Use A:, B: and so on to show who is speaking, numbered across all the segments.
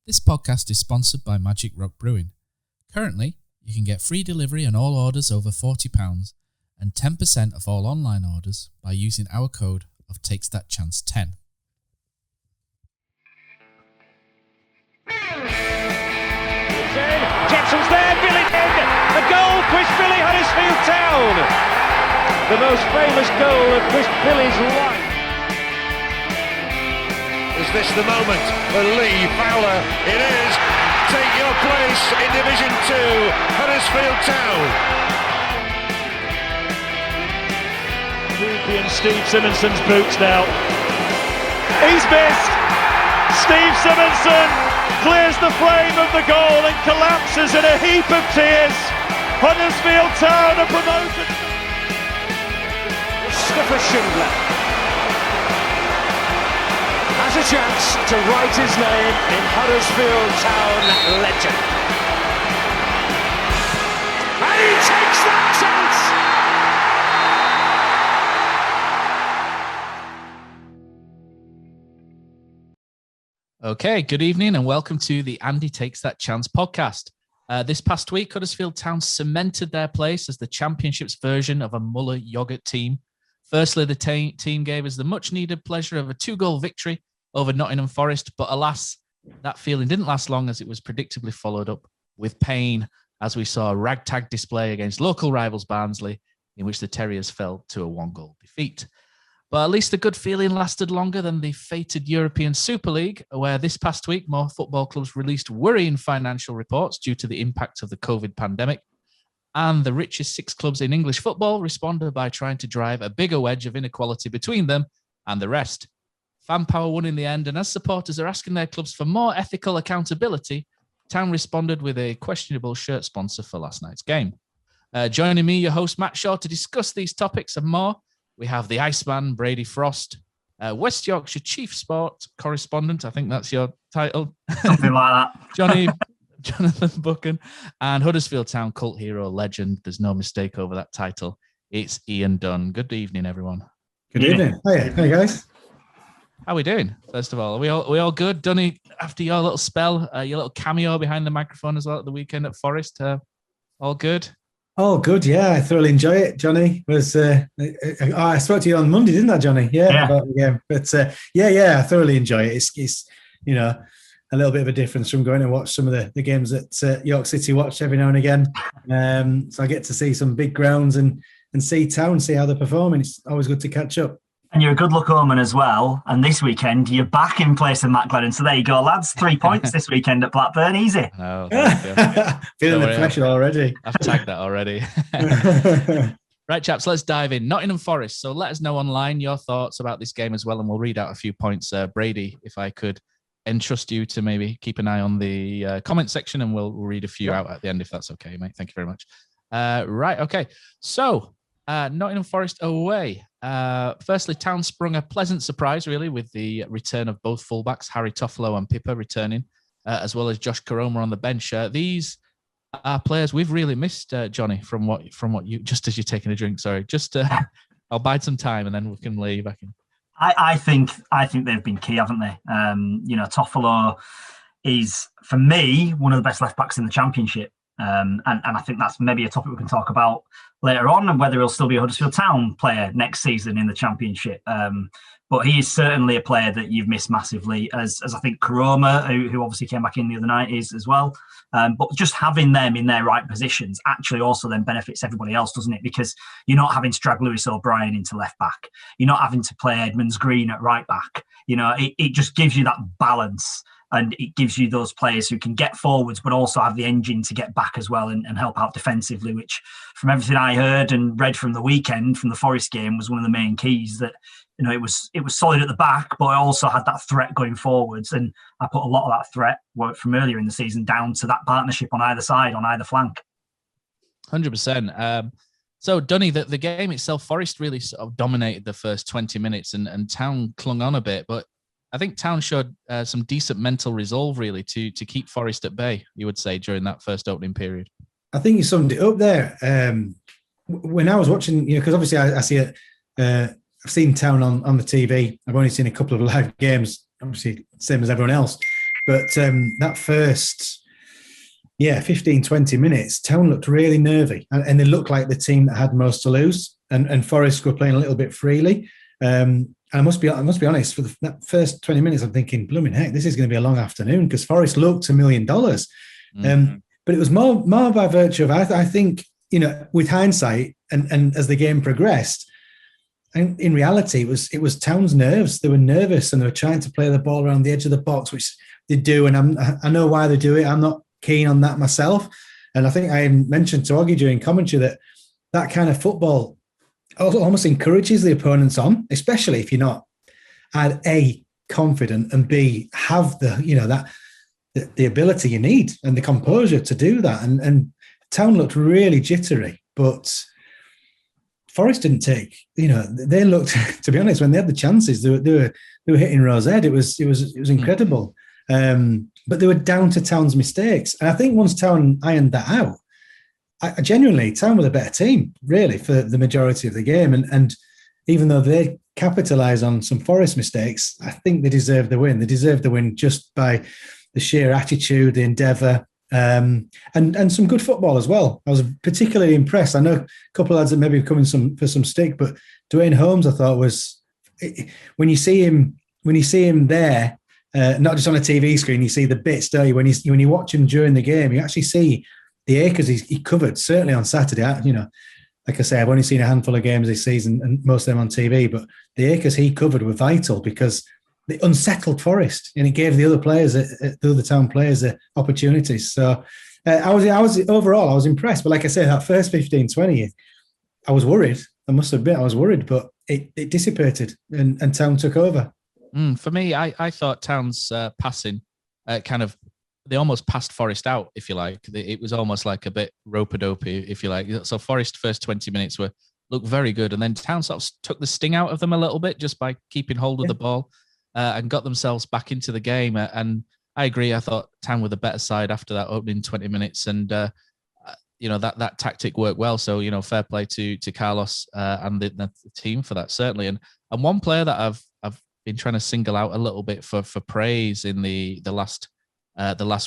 A: This podcast is sponsored by Magic Rock Brewing. Currently, you can get free delivery on all orders over £40 and 10% of all online orders by using our code of TakesThatChance10.
B: Jepson's there, Billy in, a goal, Chris Billy, Huddersfield Town. The most famous goal of Chris Billy's life.
C: Is this the moment for Lee Fowler? It is. Take your place in Division 2, Huddersfield Town.
B: Ruby and Steve Simonson's boots now. He's missed. Steve Simonson clears the frame of the goal and collapses in a heap of tears. Huddersfield Town are promoted. Mustafa Schindler has a chance to write his name in Huddersfield Town legend. And he takes that chance!
A: Okay, good evening and welcome to the Andy Takes That Chance podcast. This past week, Huddersfield Town cemented their place as the Championship's version of a Muller yogurt team. Firstly, the team gave us the much-needed pleasure of a 2-goal victory over Nottingham Forest, but alas, that feeling didn't last long as it was predictably followed up with pain as we saw a ragtag display against local rivals Barnsley, in which the Terriers fell to a 1-goal defeat. But at least the good feeling lasted longer than the fated European Super League, where this past week more football clubs released worrying financial reports due to the impact of the COVID pandemic, and the richest 6 clubs in English football responded by trying to drive a bigger wedge of inequality between them and the rest. Fan power won in the end, and as supporters are asking their clubs for more ethical accountability, Town responded with a questionable shirt sponsor for last night's game. Joining me, your host Matt Shaw, to discuss these topics and more, we have the Iceman, Brady Frost, West Yorkshire Chief Sport Correspondent, I think that's your title.
D: Something like that.
A: Jonathan Buchan, and Huddersfield Town cult hero legend. There's no mistake over that title. It's Ian Dunn. Good evening, everyone.
E: Good evening. Hey guys.
A: How are we doing? First of all, are we all good? Dunny, after your little spell, your little cameo behind the microphone as well at the weekend at Forest, all good?
E: Oh, good. Yeah, I thoroughly enjoy it. Johnny was. I spoke to you on Monday, didn't I, Johnny? Yeah. About the game. But I thoroughly enjoy it. It's a little bit of a difference from going to watch some of the games that York City watch every now and again. So I get to see some big grounds and see Town, see how they're performing. It's always good to catch up.
D: And you're a good luck omen as well. And this weekend, you're back in place of Matt Glennon. So there you go, lads. 3 points this weekend at Blackburn. Easy.
A: Oh,
E: feeling the pressure already.
A: I've tagged that already. Right, chaps, let's dive in. Nottingham Forest. So let us know online your thoughts about this game as well, and we'll read out a few points. Brady, if I could entrust you to maybe keep an eye on the comment section, and we'll read a few out at the end, if that's okay, mate. Thank you very much. Right, okay. So Nottingham Forest away. Firstly, Town sprung a pleasant surprise, really, with the return of both fullbacks, Harry Toffolo and Pippa returning, as well as Josh Koroma on the bench. These are players we've really missed, Johnny, from what you, just as you're taking a drink, sorry. Just I'll bide some time and then we can lay you back in.
D: I think they've been key, haven't they? Toffolo is, for me, one of the best left-backs in the Championship. And I think that's maybe a topic we can talk about later on, and whether he'll still be a Huddersfield Town player next season in the Championship. But he is certainly a player that you've missed massively, as I think Koroma, who obviously came back in the other night, is as well. But just having them in their right positions actually also then benefits everybody else, doesn't it? Because you're not having to drag Lewis O'Brien into left back. You're not having to play Edmonds Green at right back. It just gives you that balance. And it gives you those players who can get forwards, but also have the engine to get back as well and help out defensively, which from everything I heard and read from the weekend, from the Forest game, was one of the main keys. That, it was solid at the back, but it also had that threat going forwards. And I put a lot of that threat from earlier in the season down to that partnership on either side, on either flank.
A: 100%. So, Dunny, the game itself, Forest really sort of dominated the first 20 minutes and Town clung on a bit, but I think Town showed some decent mental resolve, really, to keep Forest at bay, you would say, during that first opening period.
E: I think you summed it up there. When I was watching, because obviously I see it, I've seen Town on the TV. I've only seen a couple of live games, obviously, same as everyone else. But that first, 15, 20 minutes, Town looked really nervy, and they looked like the team that had most to lose. And Forest were playing a little bit freely. I must be honest. For that first 20 minutes, I'm thinking, blooming heck, this is going to be a long afternoon, because Forest looked $1 million. But it was more by virtue of, I think, with hindsight and as the game progressed, and in reality, it was Town's nerves. They were nervous and they were trying to play the ball around the edge of the box, which they do. And I know why they do it. I'm not keen on that myself. And I think I mentioned to Oggy during commentary that kind of football almost encourages the opponents on, especially if you're not A, confident, and B, have the ability you need and the composure to do that. And Town looked really jittery, but Forest didn't take. They looked, to be honest, when they had the chances, they were hitting Rowe's head. It was incredible. But they were down to Town's mistakes, and I think once Town ironed that out, I genuinely, Town were the better team, really, for the majority of the game. And even though they capitalised on some Forest mistakes, I think they deserved the win. They deserved the win just by the sheer attitude, the endeavour, and some good football as well. I was particularly impressed. I know a couple of lads that maybe coming for some stick, but Dwayne Holmes, I thought, was, when you see him there, not just on a TV screen, you see the bits, don't you? When you watch him during the game, you actually see the acres he covered, certainly on Saturday. Like I say, I've only seen a handful of games this season, and most of them on TV, but the acres he covered were vital, because they unsettled Forest, and it gave the other Town players the opportunities. So I was overall, I was impressed. But like I say, that first 15, 20, I was worried. I must admit, I was worried, but it dissipated, and Town took over.
A: For me, I thought Town's passing they almost passed Forest out, if you like. It was almost like a bit rope-a-dopey, if you like. So Forest first 20 minutes looked very good, and then Town sort of took the sting out of them a little bit just by keeping hold of the ball and got themselves back into the game. And I agree, I thought Town were the better side after that opening 20 minutes, and that tactic worked well. So fair play to Carlos and the team for that, certainly. And one player that I've been trying to single out a little bit for praise in the last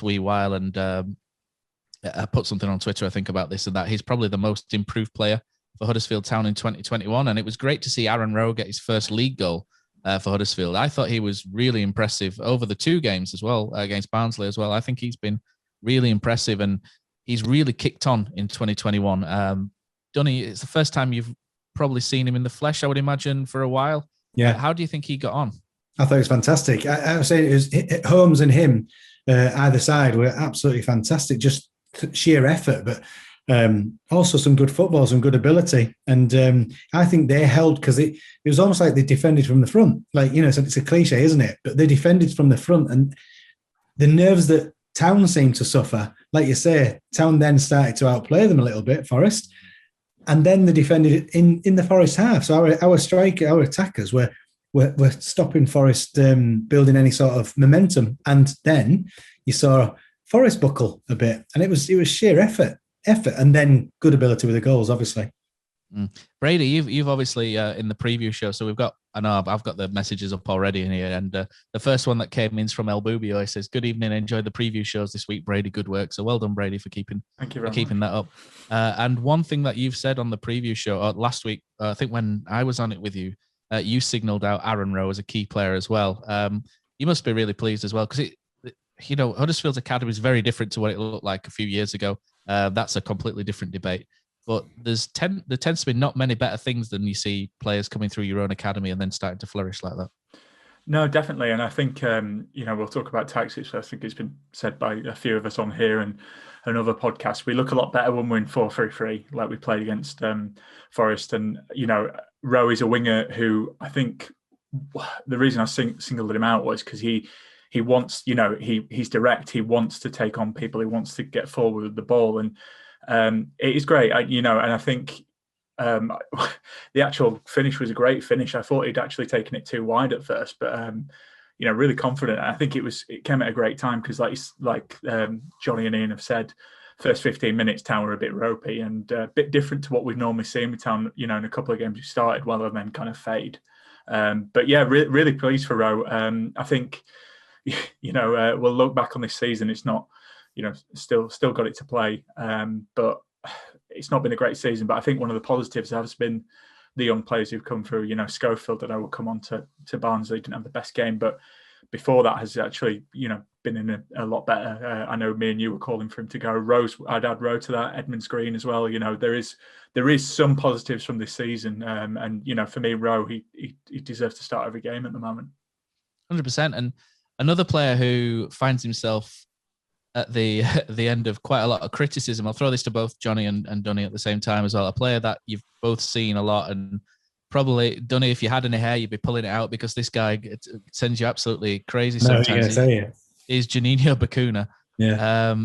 A: wee while, and I put something on Twitter, I think, about this and that. He's probably the most improved player for Huddersfield Town in 2021, and it was great to see Aaron Rowe get his first league goal for Huddersfield. I thought he was really impressive over the two games as well, against Barnsley as well. I think he's been really impressive, and he's really kicked on in 2021. Dunny, it's the first time you've probably seen him in the flesh, I would imagine, for a while.
E: Yeah.
A: How do you think he got on?
E: I thought it was fantastic. I was saying, it was Holmes and him either side were absolutely fantastic, just sheer effort, but also some good football, some good ability. And I think they held, because it was almost like they defended from the front. Like, it's a cliche, isn't it? But they defended from the front, and the nerves that Town seemed to suffer, like you say, Town then started to outplay them a little bit, Forest, and then they defended in the Forest half. So our attackers were stopping Forest building any sort of momentum, and then you saw Forest buckle a bit, and it was sheer effort, and then good ability with the goals, obviously.
A: Brady, you've obviously in the preview show, so I've got the messages up already in here, and the first one that came in is from El Bubio. He says, "Good evening, enjoyed the preview shows this week, Brady. Good work." So well done, Brady, for keeping that up. And one thing that you've said on the preview show last week, I think when I was on it with you, you signalled out Aaron Rowe as a key player as well. You must be really pleased as well, because Huddersfield's academy is very different to what it looked like a few years ago. That's a completely different debate. But there tends to be not many better things than you see players coming through your own academy and then starting to flourish like that.
F: No, definitely. And I think, we'll talk about tactics. I think it's been said by a few of us on here and other podcasts. We look a lot better when we're in 4-3-3, like we played against Forest. And, Rowe is a winger who, I think the reason I singled him out was because he wants, he's direct. He wants to take on people. He wants to get forward with the ball. And it is great, and I think the actual finish was a great finish. I thought he'd actually taken it too wide at first, but really confident. I think it came at a great time, because like Johnny and Ian have said, first 15 minutes Town were a bit ropey and a bit different to what we've normally seen with Town. In a couple of games we started well and then kind of fade. But yeah, really pleased for Rowe. I think we'll look back on this season. It's not, still got it to play, but it's not been a great season. But I think one of the positives has been the young players who've come through. Schofield, that I will come on to Barnsley, didn't have the best game, but before that has actually, been in a lot better. I know me and you were calling for him to go. Rose, I'd add Rowe to that. Edmonds Green as well. There is some positives from this season, and for me, Rowe, he deserves to start every game at the moment.
A: 100%. And another player who finds himself at the end of quite a lot of criticism. I'll throw this to both Johnny and Dunny at the same time as well. A player that you've both seen a lot, and probably, Dunny, if you had any hair, you'd be pulling it out because this guy sends you absolutely crazy sometimes. Is Jani Bucouna.
E: Yeah.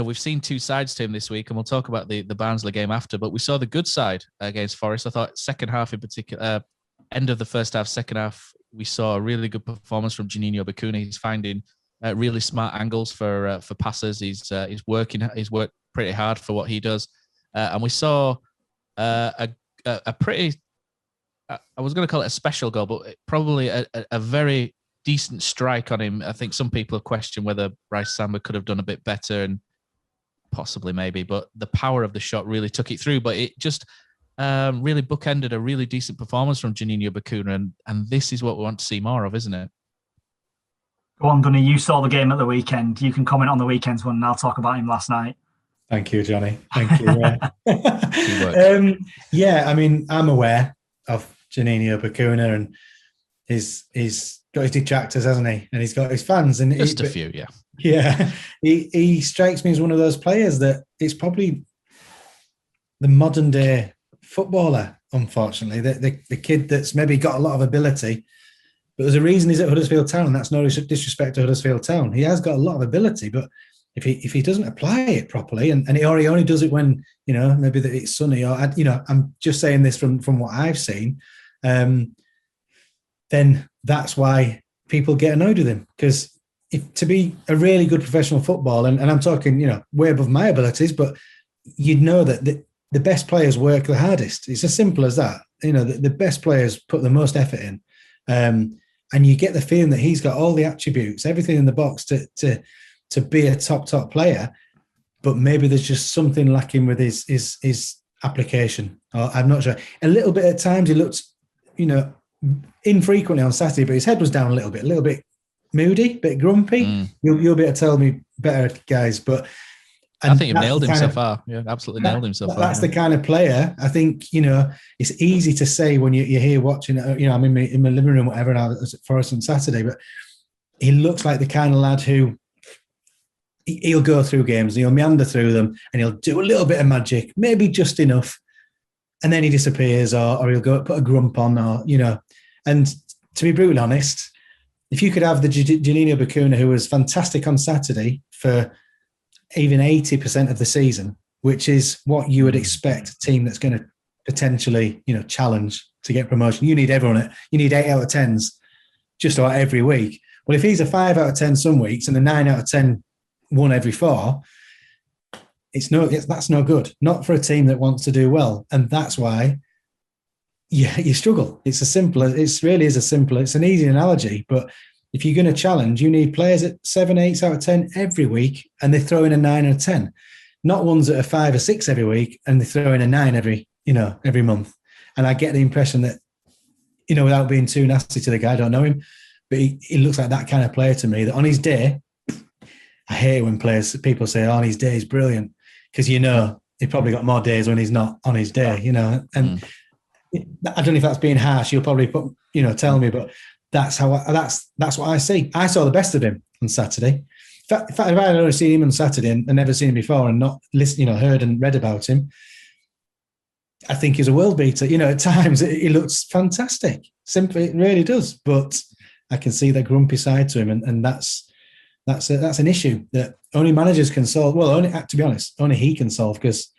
A: We've seen two sides to him this week, and we'll talk about the Barnsley game after, but we saw the good side against Forest. I thought second half in particular, end of the first half, second half, we saw a really good performance from Jani Bucouna. He's finding really smart angles for passes. He's worked pretty hard for what he does. And we saw a pretty, I was going to call it a special goal, but probably a very decent strike on him. I think some people have questioned whether Bryce Samba could have done a bit better, and possibly maybe, but the power of the shot really took it through. But it just really bookended a really decent performance from Jani Bucouna, and this is what we want to see more of, isn't it?
D: Go on, Dunny, you saw the game at the weekend. You can comment on the weekend's one, and I'll talk about him last night.
E: Thank you, Johnny. Thank you. Yeah, I mean, I'm aware of Jani Bucouna, and he's got his detractors, hasn't he? And he's got his fans, and
A: just a few, yeah.
E: Yeah, he strikes me as one of those players that it's probably the modern day footballer. Unfortunately, the kid that's maybe got a lot of ability, but there's a reason he's at Huddersfield Town, and that's no disrespect to Huddersfield Town. He has got a lot of ability, but if he doesn't apply it properly, and he only does it when maybe that it's sunny, or I'm just saying this from what I've seen. Then that's why people get annoyed with him, because to be a really good professional footballer, and I'm talking, way above my abilities, but you'd know that the best players work the hardest. It's as simple as that. The best players put the most effort in, and you get the feeling that he's got all the attributes, everything in the box to be a top player, but maybe there's just something lacking with his application. Or I'm not sure. A little bit at times he looked, infrequently on Saturday, but his head was down a little bit moody, a bit grumpy. You'll be able to tell me better, guys. But
A: I think you've nailed him so far. Yeah, absolutely nailed him so far.
E: That's the kind of player. I think it's easy to say when you're here watching. I'm in my living room, whatever, and I was at Forest on Saturday. But he looks like the kind of lad who he'll go through games, and he'll meander through them, and he'll do a little bit of magic, maybe just enough, and then he disappears, or he'll go put a grump on, or And to be brutally honest, if you could have the Jani Bucouna, who was fantastic on Saturday, for even 80% of the season, which is what you would expect a team that's going to potentially, challenge to get promotion. You need everyone. You need 8 out of 10s just about every week. Well, if he's a 5 out of 10 some weeks and a 9 out of 10 one every 4, that's no good. Not for a team that wants to do well, and that's why. Yeah, you struggle. It's an easy analogy, but if you're going to challenge, you need players at 7, 8 out of 10 every week, and they throw in a 9 or a 10. Not ones that are 5 or 6 every week, and they throw in a 9 every month. And I get the impression that, without being too nasty to the guy, I don't know him, but he looks like that kind of player to me, that on his day, I hate when people say, on his day he's brilliant, because he probably got more days when he's not on his day, and I don't know if that's being harsh. You'll probably tell me, but that's what I see. I saw the best of him on Saturday. In fact, if I had only seen him on Saturday and never seen him before, and not heard and read about him, I think he's a world beater. At times he looks fantastic. Simply, it really does. But I can see the grumpy side to him, and that's an issue that only managers can solve. Well, to be honest, only he can solve, because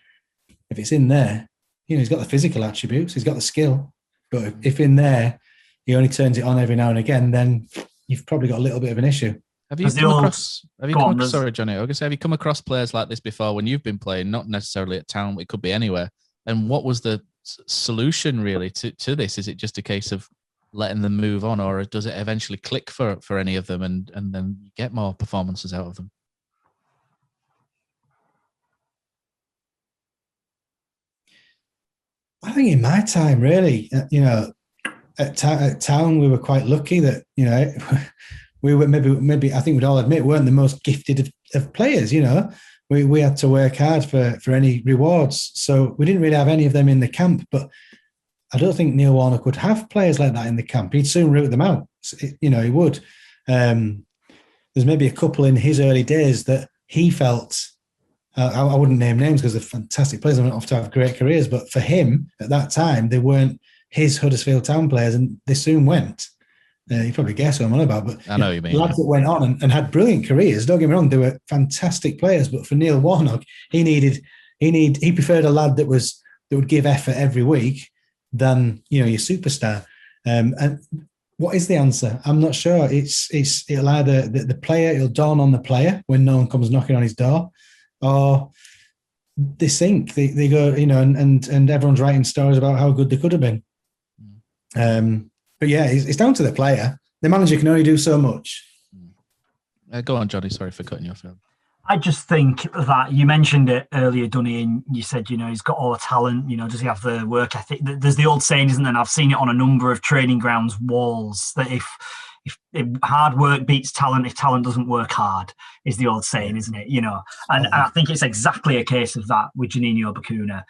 E: if it's in there, he's got the physical attributes, he's got the skill, but if in there he only turns it on every now and again, then you've probably got a little bit of an issue.
A: Have you come across? Sorry, Johnny. I was going to say, have you come across players like this before when you've been playing? Not necessarily at Town, it could be anywhere. And what was the solution really to this? Is it just a case of letting them move on, or does it eventually click for any of them and then you get more performances out of them?
E: I think in my time, really, at Town, we were quite lucky that, we were maybe I think we'd all admit weren't the most gifted of players. We had to work hard for any rewards, so we didn't really have any of them in the camp. But I don't think Neil Warnock would have players like that in the camp. He'd soon root them out. He would. There's maybe a couple in his early days that he felt. I wouldn't name names because they're fantastic players and went off to have great careers. But for him at that time, they weren't his Huddersfield Town players, and they soon went. You probably guess what I'm on about, but
A: I know you mean.
E: Lads that went on and had brilliant careers. Don't get me wrong, they were fantastic players. But for Neil Warnock, he preferred a lad that would give effort every week than your superstar. And what is the answer? I'm not sure. It'll either the player, it'll dawn on the player when no one comes knocking on his door, or they sink. They go, and everyone's writing stories about how good they could have been. But yeah, it's down to the player. The manager can only do so much.
A: Go on, Johnny. Sorry for cutting you off.
D: I just think that you mentioned it earlier, Dunny, and you said, he's got all the talent, does he have the work ethic? There's the old saying, isn't there? And I've seen it on a number of training grounds walls, that if hard work beats talent, if talent doesn't work hard, is the old saying, isn't it? And I think it's exactly a case of that with Jani Bucouna.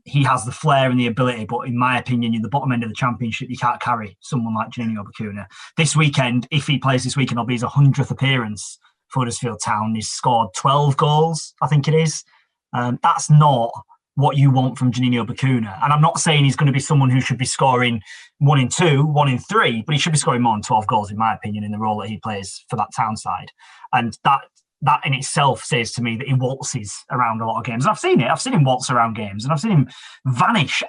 D: He has the flair and the ability, but in my opinion, in the bottom end of the Championship, you can't carry someone like Jani Bucouna. This weekend, if he plays this weekend, it'll be his 100th appearance for Huddersfield Town. He's scored 12 goals, I think it is. That's not what you want from Jani Bucouna. And I'm not saying he's going to be someone who should be scoring 1 in 2, 1 in 3, but he should be scoring more than 12 goals, in my opinion, in the role that he plays for that Town side. And that in itself says to me that he waltzes around a lot of games. And I've seen it. I've seen him waltz around games, and I've seen him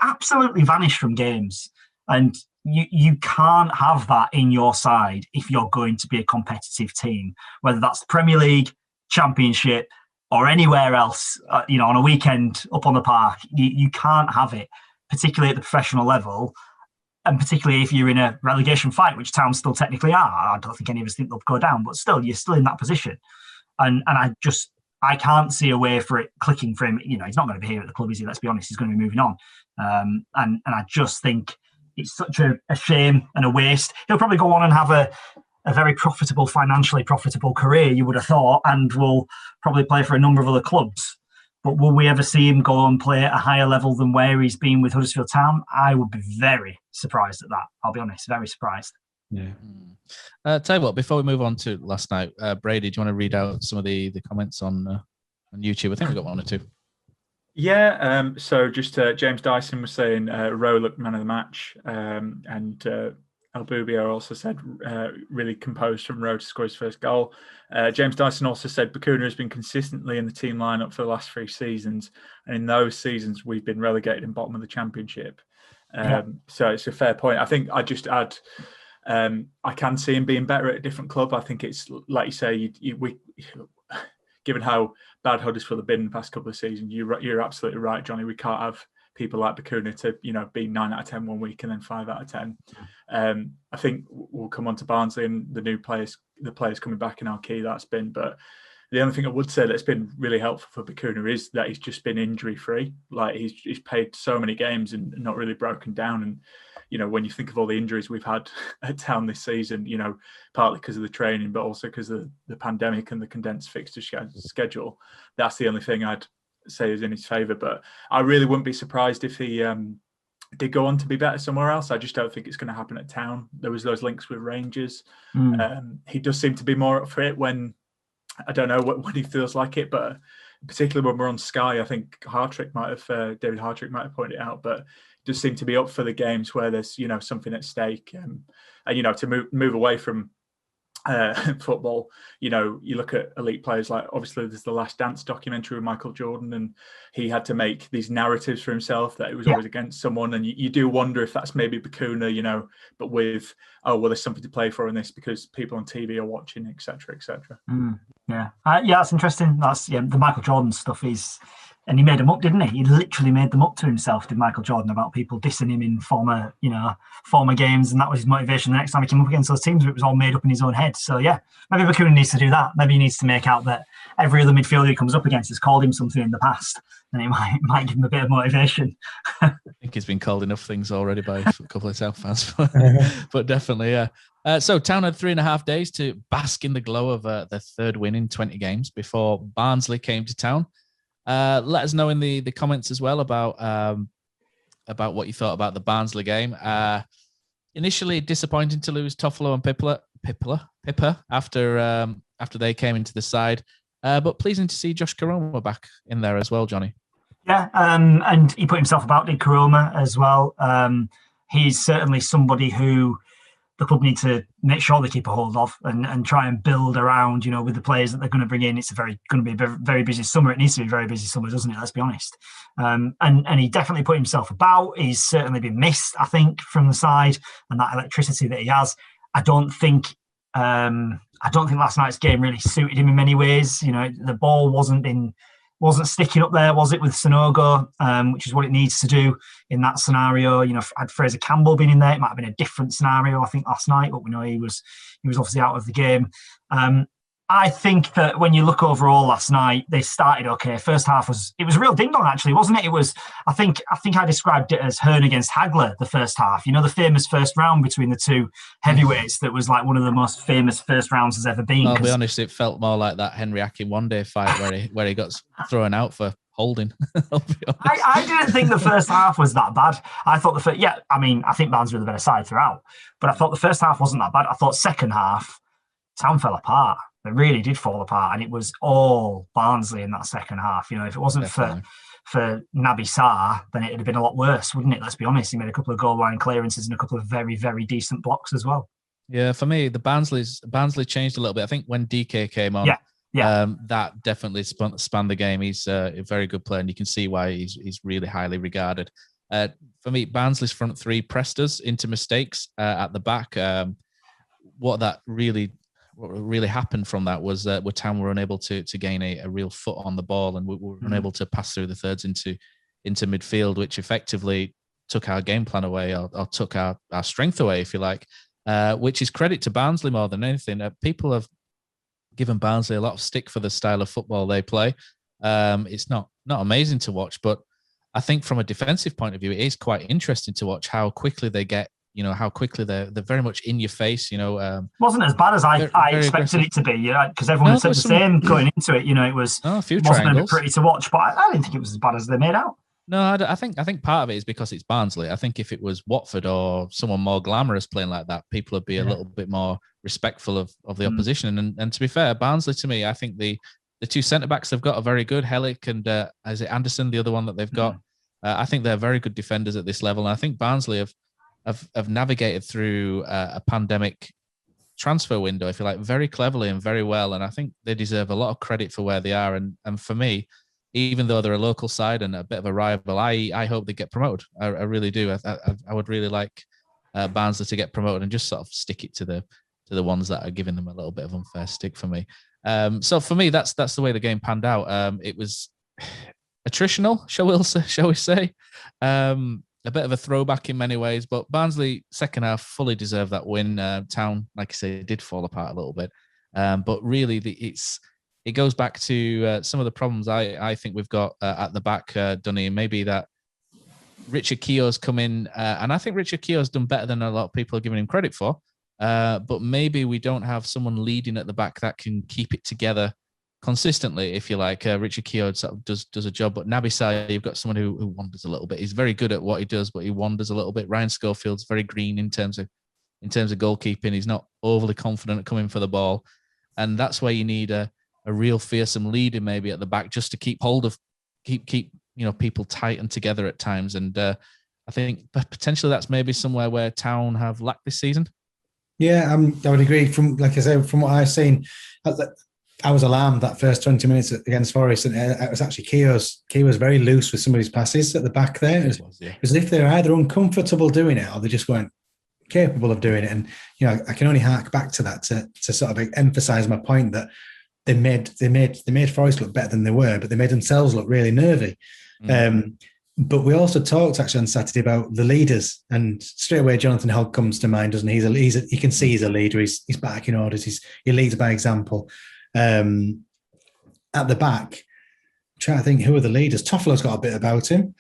D: absolutely vanish from games. And you can't have that in your side if you're going to be a competitive team, whether that's the Premier League, Championship, or anywhere else, on a weekend up on the park. You can't have it, particularly at the professional level, and particularly if you're in a relegation fight, which Town still technically are. I don't think any of us think they'll go down, but still, you're still in that position. And I can't see a way for it clicking for him. He's not going to be here at the club, is he? Let's be honest, he's going to be moving on. And I just think it's such a shame and a waste. He'll probably go on and have a very financially profitable career, you would have thought, and will probably play for a number of other clubs. But will we ever see him go and play at a higher level than where he's been with Huddersfield Town? I would be very surprised at that. I'll be honest, very surprised.
E: Yeah.
A: Tell you what, before we move on to last night, Brady, do you want to read out some of the comments on YouTube? I think we got 1 or 2.
F: Yeah. So just James Dyson was saying Rowe looked man of the match, and Albubia also said really composed from Rowe to score his first goal. James Dyson also said Bucouna has been consistently in the team lineup for the last 3 seasons, and in those seasons we've been relegated in bottom of the Championship. So it's a fair point. I think I just add. I can see him being better at a different club. I think it's like you say, we given how bad Huddersfield have been in the past couple of seasons, you're absolutely right, Johnny. We can't have people like Bucouna to be 9 out of 10 one week and then 5 out of 10. I think we'll come on to Barnsley and the players coming back in our key that's been. But the only thing I would say that's been really helpful for Bucouna is that he's just been injury free. Like he's played so many games and not really broken down. And when you think of all the injuries we've had at Town this season, partly because of the training, but also because of the pandemic and the condensed fixture schedule, that's the only thing I'd say is in his favour. But I really wouldn't be surprised if he did go on to be better somewhere else. I just don't think it's going to happen at Town. There was those links with Rangers. He does seem to be more up for it when, I don't know when he feels like it, but particularly when we're on Sky, I think David Hartrick might have pointed it out, but does seem to be up for the games where there's something at stake, and to move away from football. You look at elite players like, obviously there's the Last Dance documentary with Michael Jordan, and he had to make these narratives for himself that it was always against someone, and you do wonder if that's maybe Bucouna, but with there's something to play for in this because people on TV are watching, etc., etc.
D: Yeah, that's interesting. That's the Michael Jordan stuff is And he made them up, didn't he? He literally made them up to himself, did Michael Jordan, about people dissing him in former games, and that was his motivation. The next time he came up against those teams, it was all made up in his own head. So yeah, maybe Bucouna needs to do that. Maybe he needs to make out that every other midfielder he comes up against has called him something in the past, and it might give him a bit of motivation.
A: I think he's been called enough things already by a couple of South fans, but definitely, yeah. So Town had 3.5 days to bask in the glow of their third win in 20 games before Barnsley came to town. Let us know in the comments as well about what you thought about the Barnsley game. Initially disappointing to lose Toffolo and Pippa after they came into the side, but pleasing to see Josh Koroma back in there as well, Johnny.
D: Yeah, and he put himself about, did Koroma as well. He's certainly somebody who the club need to make sure they keep a hold of and try and build around, with the players that they're going to bring in. It's going to be a very busy summer. It needs to be a very busy summer, doesn't it? Let's be honest. And he definitely put himself about. He's certainly been missed, I think, from the side, and that electricity that he has. I don't think last night's game really suited him in many ways. The ball wasn't sticking up there, was it, with Sanogo, which is what it needs to do in that scenario. Had Fraser Campbell been in there, it might have been a different scenario, I think, last night, but we know he was obviously out of the game. I think that when you look overall last night, they started okay. First half was a real ding-dong, actually, wasn't it? It was, I think I described it as Hearn against Hagler, the first half. The famous first round between the two heavyweights that was like one of the most famous first rounds has ever been.
A: I'll be honest, it felt more like that Henry Akin one day fight where he got thrown out for holding.
D: I didn't think the first half was that bad. I thought I think Barnsley were the better side throughout, but I thought the first half wasn't that bad. I thought second half, Town fell apart. They really did fall apart, and it was all Barnsley in that second half. If it wasn't for Naby Sarr, then it'd have been a lot worse, wouldn't it? Let's be honest. He made a couple of goal line clearances and a couple of very, very decent blocks as well. Yeah,
A: for me, the Barnsley changed a little bit. I think when DK came on, that definitely spanned the game. He's a very good player, and you can see why he's really highly regarded. For me, Barnsley's front three pressed us into mistakes at the back. What really happened from that was that Town were unable to gain a real foot on the ball, and we were unable to pass through the thirds into midfield, which effectively took our game plan away, or took our strength away, if you like, which is credit to Barnsley more than anything. People have given Barnsley a lot of stick for the style of football they play. It's not amazing to watch, but I think from a defensive point of view, it is quite interesting to watch how quickly they get, how quickly they're very much in your face.
D: Wasn't as bad as I expected aggressive. It to be, because everyone said the same going into it. It wasn't pretty to watch, but I didn't think it was as bad as they made out.
A: No, I think part of it is because it's Barnsley. I think if it was Watford or someone more glamorous playing like that, people would be a little bit more respectful of the opposition. And to be fair, Barnsley, to me, I think the two centre backs they've got are very good. Hellick and is it Anderson, the other one that they've got? I think they're very good defenders at this level. And I think Barnsley have navigated through a pandemic transfer window, if you like, very cleverly and very well. And I think they deserve a lot of credit for where they are. And for me, even though they're a local side and a bit of a rival, I hope they get promoted. I really do. I would really like Barnsley to get promoted and just sort of stick it to the ones that are giving them a little bit of unfair stick for me. So for me, that's the way the game panned out. It was attritional, shall we say. A bit of a throwback in many ways, but Barnsley second half fully deserved that win. Town, like I say, did fall apart a little bit, but really it goes back to some of the problems I think we've got at the back, Dunny, and maybe that Richard Keogh's come in, and I think Richard Keogh's done better than a lot of people are giving him credit for, but maybe we don't have someone leading at the back that can keep it together consistently, if you like. Richard Keogh sort of does a job, but Naby Sarr, you've got someone who wanders a little bit. He's very good at what he does, but he wanders a little bit. Ryan Schofield's very green in terms of goalkeeping. He's not overly confident at coming for the ball, and that's where you need a real fearsome leader maybe at the back, just to keep hold of keep people tight and together at times. And I think potentially that's maybe somewhere where Town have lacked this season.
E: Yeah, I would agree. From like I said, from what I've seen, I was alarmed that first 20 minutes against Forest, and it was actually Keogh was very loose with some of his passes at the back there. It was as if they were either uncomfortable doing it or they just weren't capable of doing it. And I can only hark back to that to sort of emphasise my point that they made Forest look better than they were, but they made themselves look really nervy. But we also talked actually on Saturday about the leaders, and straight away Jonathan Hogg comes to mind, doesn't he? You can see he's a leader. He's backing orders. He leads by example. At the back, I'm trying to think who are the leaders. Toffolo's got a bit about him.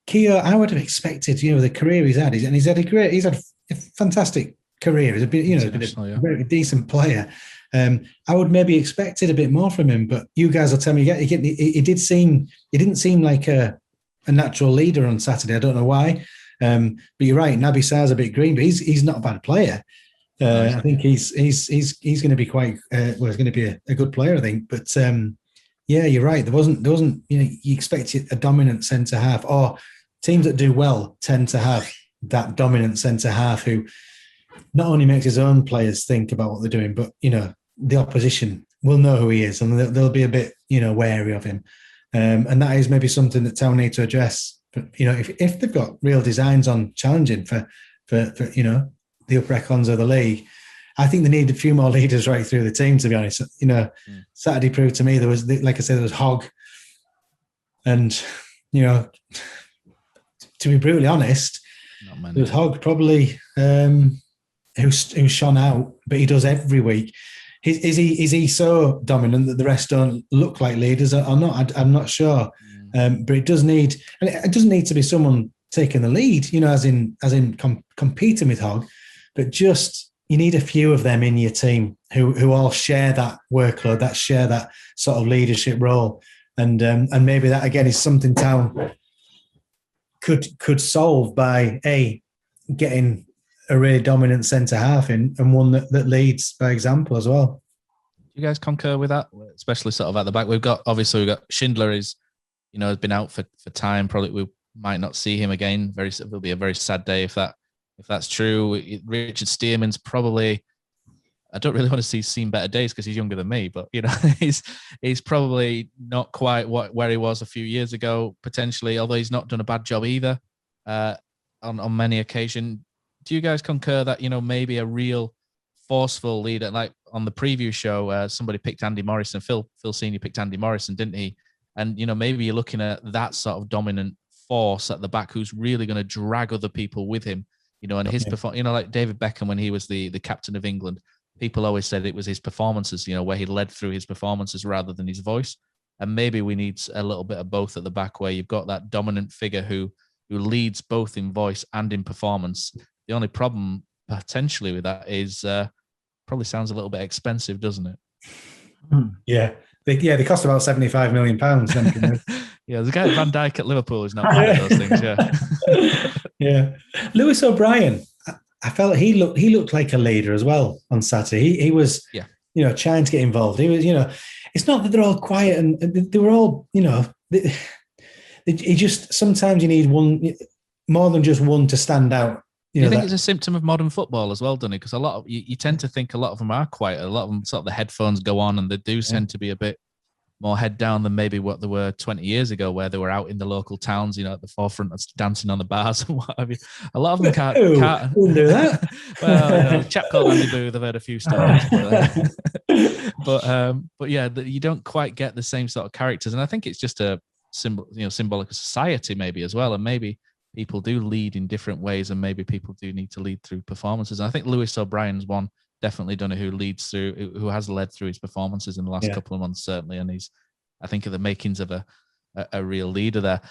E: Keogh, I would have expected, the career he's had, he's had a fantastic career. He's been a very decent player. I would maybe expected a bit more from him, but you guys will tell me he didn't seem like a natural leader on Saturday. I don't know why, but you're right. Naby Sarr's a bit green, but he's not a bad player. I think he's going to be quite he's going to be a good player, I think. But yeah, you're right. There wasn't you expect a dominant centre half, or teams that do well tend to have that dominant centre half who not only makes his own players think about what they're doing, but the opposition will know who he is, and they'll be a bit wary of him. And that is maybe something that Town need to address. But if they've got real designs on challenging for the upper echelons of the league, I think they need a few more leaders right through the team. To be honest, Saturday proved to me there was, like I said, there was Hogg, and to be brutally honest, there was Hogg probably who's shone out, but he does every week. Is he so dominant that the rest don't look like leaders or not? I'm not sure. But it doesn't need to be someone taking the lead, as in competing with Hogg, but just you need a few of them in your team who all share that workload, share that sort of leadership role, and maybe that again is something Town could solve by getting a really dominant centre half in, and one that leads by example as well.
A: Do you guys concur with that, especially sort of at the back? We've got Schindler has been out for time. Probably we might not see him again. It'll be a very sad day if that's true. Richard Stearman's probably, I don't really want to see seen better days because he's younger than me, but he's probably not quite where he was a few years ago potentially. Although he's not done a bad job either on many occasions. Do you guys concur that maybe a real forceful leader, like on the preview show, somebody picked Andy Morrison, Phil Senior picked Andy Morrison, didn't he? And maybe you're looking at that sort of dominant force at the back who's really going to drag other people with him. And his performance, like David Beckham when he was the captain of England, people always said it was his performances, where he led through his performances rather than his voice. And maybe we need a little bit of both at the back, where you've got that dominant figure who leads both in voice and in performance. The only problem potentially with that is probably sounds a little bit expensive, doesn't it?
E: Yeah. They cost about £75 million.
A: Yeah, there's a guy Van Dijk at Liverpool who's not bad at those things, yeah.
E: Yeah. Lewis O'Brien, I felt he looked like a leader as well on Saturday. He was, trying to get involved. He was, it's not that they're all quiet and they were all, he just, sometimes you need one, more than just one to stand out.
A: You think it's a symptom of modern football as well, Dunny? Because a lot of you tend to think a lot of them are quiet. A lot of them sort of the headphones go on, and they do tend to be a bit more head down than maybe what they were 20 years ago, where they were out in the local towns, at the forefront, dancing on the bars and what have you. A lot of them can't
E: wouldn't do that.
A: Well, a chap called Andy Booth, I've heard a few stories, but yeah, you don't quite get the same sort of characters, and I think it's just a symbolic of society maybe as well, and maybe people do lead in different ways, and maybe people do need to lead through performances. And I think Lewis O'Brien's one definitely done it, who has led through his performances in the last couple of months, certainly. And he's, I think, of the makings of a real leader there.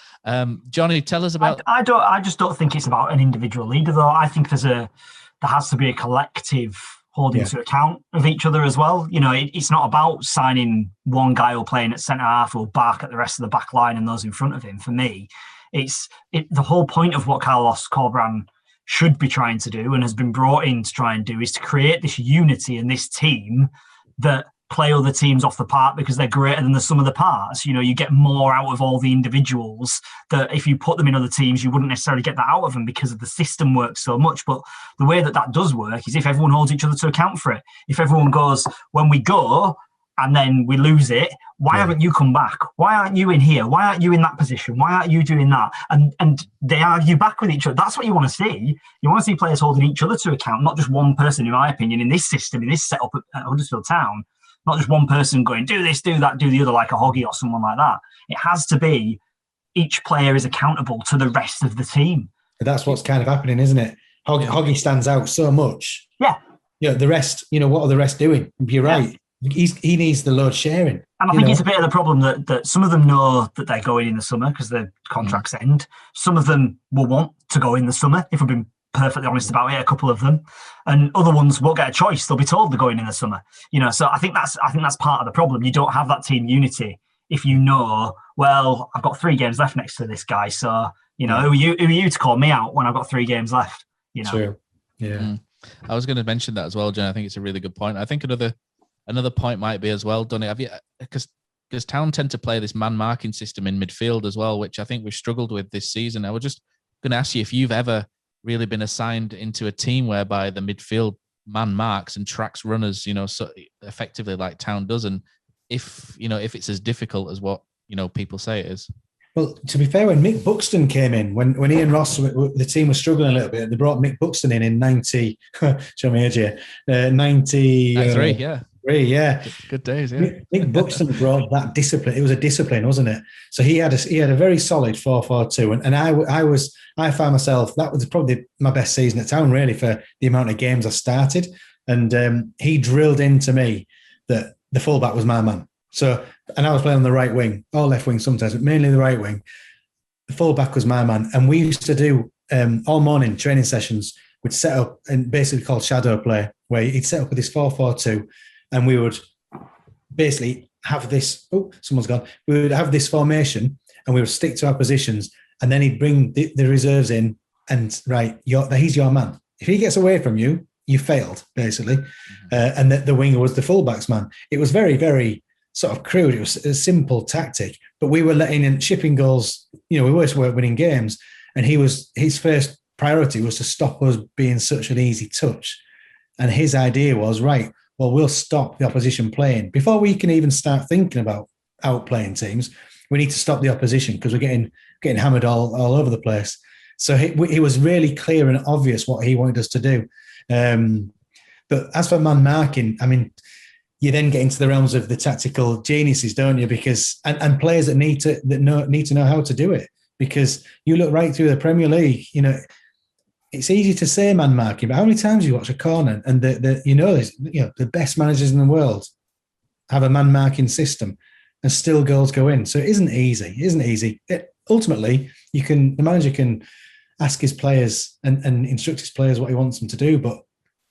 A: Johnny, tell us about.
D: I just don't think it's about an individual leader, though. I think there has to be a collective holding to account of each other as well. It's not about signing one guy or playing at centre half who'll bark at the rest of the back line and those in front of him. For me, it's the whole point of what Carlos Corberán should be trying to do and has been brought in to try and do is to create this unity in this team that play other teams off the park because they're greater than the sum of the parts. You get more out of all the individuals that if you put them in other teams, you wouldn't necessarily get that out of them because of the system works so much. But the way that does work is if everyone holds each other to account for it. If everyone goes, when we go and then we lose it, why haven't you come back? Why aren't you in here? Why aren't you in that position? Why aren't you doing that? And they argue back with each other. That's what you want to see. You want to see players holding each other to account, not just one person, in my opinion, in this system, in this setup at Huddersfield Town. not just one person going, do this, do that, do the other, like a Hoggy or someone like that. It has to be each player is accountable to the rest of the team.
E: But that's what's kind of happening, isn't it? Hoggy stands out so much.
D: Yeah.
E: The rest, what are the rest doing? You're right. He needs the load sharing.
D: And I think it's a bit of the problem that some of them know that they're going in the summer because their contracts end. Some of them will want to go in the summer, if we've been perfectly honest about it, a couple of them. And other ones won't get a choice. They'll be told they're going in the summer. So I think that's part of the problem. You don't have that team unity if you know, well, I've got 3 games left next to this guy. So, who are you to call me out when I've got 3 games left?
E: True. Yeah.
A: I was going to mention that as well, Jen. I think it's a really good point. I think another point might be as well, Dunny, because Town tend to play this man marking system in midfield as well, which I think we've struggled with this season. I was just going to ask you if you've ever really been assigned into a team whereby the midfield man marks and tracks runners, so effectively like Town does, and if it's as difficult as what people say it is.
E: Well, to be fair, when Mick Buxton came in, when Ian Ross, the team was struggling a little bit, they brought Mick Buxton in 90. Show me age here. 93.
A: Yeah.
E: Yeah,
A: good days. Yeah,
E: Mick Buxton brought that discipline. It was a discipline, wasn't it? So he had a very solid 4-4-2, and I found myself, that was probably my best season at Town, really, for the amount of games I started. And he drilled into me that the fullback was my man. So, and I was playing on the right wing or left wing sometimes, but mainly the right wing. The fullback was my man, and we used to do all morning training sessions. We'd set up and basically called shadow play, where he'd set up with this 4-4-2. And we would basically have this. Oh, someone's gone. We would have this formation, and we would stick to our positions. And then he'd bring the reserves in, and he's your man. If he gets away from you, you failed basically. And the winger was the fullback's man. It was very, very sort of crude. It was a simple tactic, but we were letting in shipping goals. We weren't winning games, and his first priority was to stop us being such an easy touch. And his idea was, right, well, we'll stop the opposition playing. Before we can even start thinking about outplaying teams, we need to stop the opposition because we're getting hammered all over the place. So he was really clear and obvious what he wanted us to do. But as for man marking, I mean, you then get into the realms of the tactical geniuses, don't you? Because and players that need to know how to do it. Because you look right through the Premier League, it's easy to say man marking, but how many times you watch a corner and the best managers in the world have a man marking system and still goals go in. So it isn't easy. Ultimately, the manager can ask his players and instruct his players what he wants them to do, but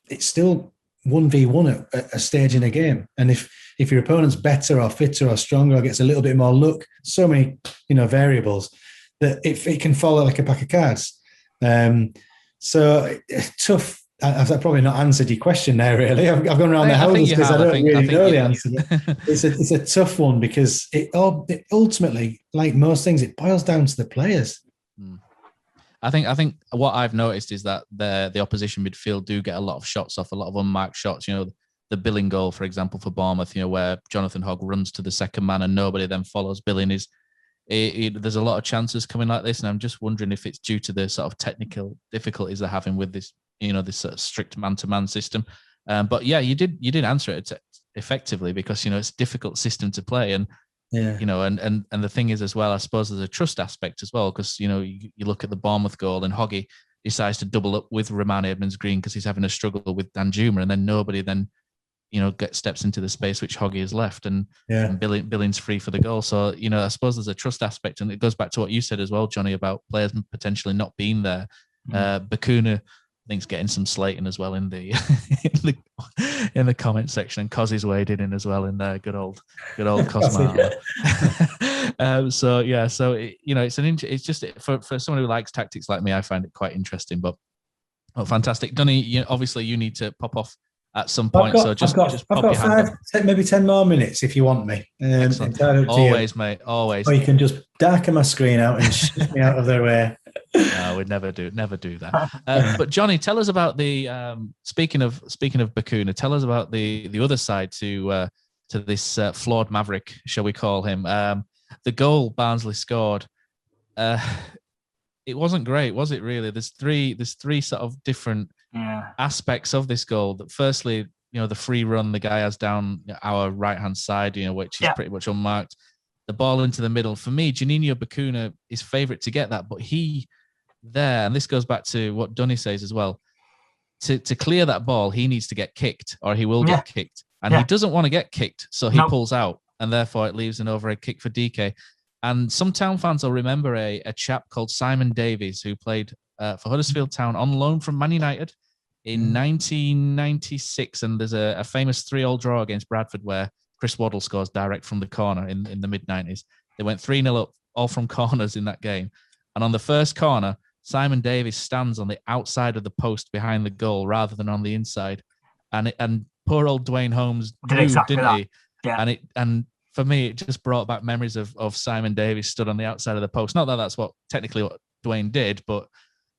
E: it's still 1v1 at a stage in a game. And if your opponent's better or fitter or stronger or gets a little bit more luck, so many variables that it can fall like a pack of cards. So tough. I've probably not answered your question there, really. I've gone around the houses because I don't really know the answer. It's a tough one because it ultimately, like most things, it boils down to the players.
A: I think what I've noticed is that the opposition midfield do get a lot of shots off, a lot of unmarked shots. The Billing goal, for example, for Bournemouth, where Jonathan Hogg runs to the second man and nobody then follows Billing there's a lot of chances coming like this, and I'm just wondering if it's due to the sort of technical difficulties they're having with this, this sort of strict man-to-man system. But yeah, you did answer it effectively because it's a difficult system to play, and and the thing is as well, I suppose there's a trust aspect as well because you look at the Bournemouth goal and Hoggy decides to double up with Romani Edmonds-Green because he's having a struggle with Danjuma, and then nobody then steps into the space which Hoggy has left, and Billing's free for the goal. So, I suppose there's a trust aspect, and it goes back to what you said as well, Johnny, about players potentially not being there. Bucouna, I think, is getting some slating as well in the in the comment section, and Cozzy's waded in as well in there. Good old Cosmo. It's just for someone who likes tactics like me, I find it quite interesting. But fantastic, Dunny. Obviously, you need to pop off at some point.
E: I've got 5, maybe 10 more minutes if you want me.
A: Always, mate. Always.
E: Or you can just darken my screen out and shift me out of their way.
A: No, we'd never do that. But Johnny, tell us about the speaking of Bucouna, tell us about the other side to this flawed maverick, shall we call him? The goal Barnsley scored. It wasn't great, was it? Really, there's three sort of different aspects of this goal. That firstly, the free run the guy has down our right-hand side, which is pretty much unmarked. The ball into the middle. For me, Jani Bucouna is favourite to get that, but and this goes back to what Dunny says as well, to clear that ball, he needs to get kicked or he will get kicked. And he doesn't want to get kicked, so he pulls out, and therefore it leaves an overhead kick for DK. And some Town fans will remember a chap called Simon Davies who played for Huddersfield Town on loan from Man United in 1996. And there's a famous 3-3 draw against Bradford where Chris Waddle scores direct from the corner in the mid-90s. They went 3-0 up, all from corners in that game. And on the first corner, Simon Davies stands on the outside of the post behind the goal rather than on the inside. And poor old Dwayne Holmes didn't he? Yeah. And for me, it just brought back memories of Simon Davies stood on the outside of the post. Not that that's technically what Dwayne did, but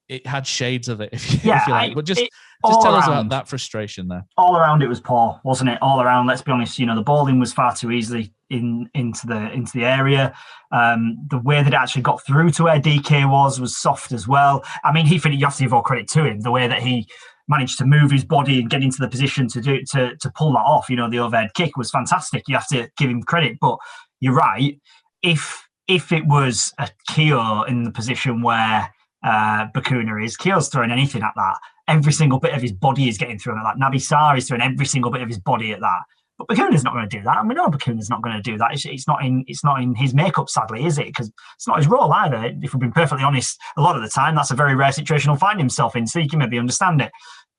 A: it had shades of it, if you like. But just tell us about that frustration there.
D: All around it was poor, wasn't it? All around, let's be honest, the ball in was far too easily into the area. The way that it actually got through to where DK was soft as well. I mean, you have to give all credit to him, the way that he managed to move his body and get into the position to pull that off. The overhead kick was fantastic. You have to give him credit. But you're right. If it was a Keogh in the position where Bucouna is, Keogh's throwing anything at that. Every single bit of his body is getting thrown at that. Naby Sarr is throwing every single bit of his body at that. But Bucouna's not going to do that. And we know Bucouna's not going to do that. It's not in his makeup, sadly, is it? Because it's not his role either. If we've been perfectly honest, a lot of the time, that's a very rare situation he'll find himself in. So you can maybe understand it.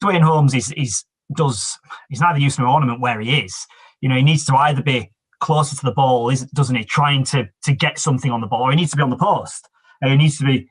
D: Dwayne Holmes he's neither use nor ornament where he is. He needs to either be closer to the ball, doesn't he, trying to get something on the ball, or he needs to be on the post. And he needs to be,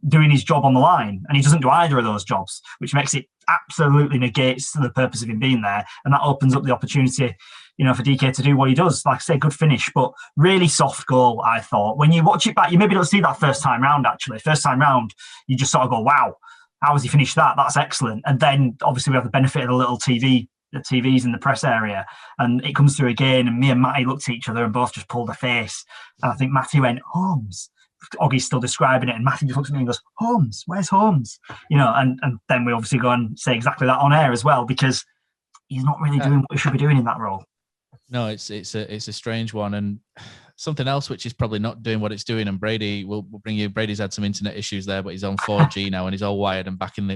D: doing his job on the line. And he doesn't do either of those jobs, which makes it absolutely negates the purpose of him being there. And that opens up the opportunity, for DK to do what he does. Like I say, good finish, but really soft goal, I thought. When you watch it back, you maybe don't see that first time round, actually. First time round, you just sort of go, wow, how has he finished that? That's excellent. And then, obviously, we have the benefit of the little the TVs in the press area. And it comes through again, and me and Matty looked at each other and both just pulled a face. And I think Matty went, Holmes. Oggie's still describing it, and Matthew just looks at me and goes, Holmes, where's Holmes? And then we obviously go and say exactly that on air as well, because he's not really doing what he should be doing in that role.
A: No, it's a strange one, and something else which is probably not doing what it's doing. And Brady, we'll bring you. Brady's had some internet issues there, but he's on 4G now, and he's all wired and back in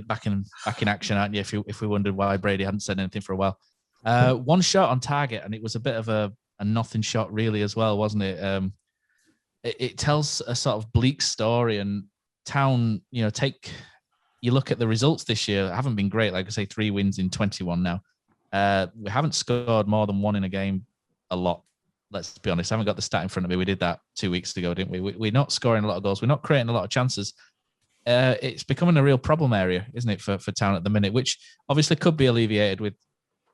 A: action, aren't you? If we wondered why Brady hadn't said anything for a while, one shot on target, and it was a bit of a nothing shot, really, as well, wasn't it? It tells a sort of bleak story, and Town, you look at the results this year, haven't been great. Like I say, 3 wins in 21 now. We haven't scored more than 1 in a game a lot. Let's be honest. I haven't got the stat in front of me. We did that 2 weeks ago, didn't we? We're not scoring a lot of goals. We're not creating a lot of chances. It's becoming a real problem area, isn't it, for Town at the minute, which obviously could be alleviated with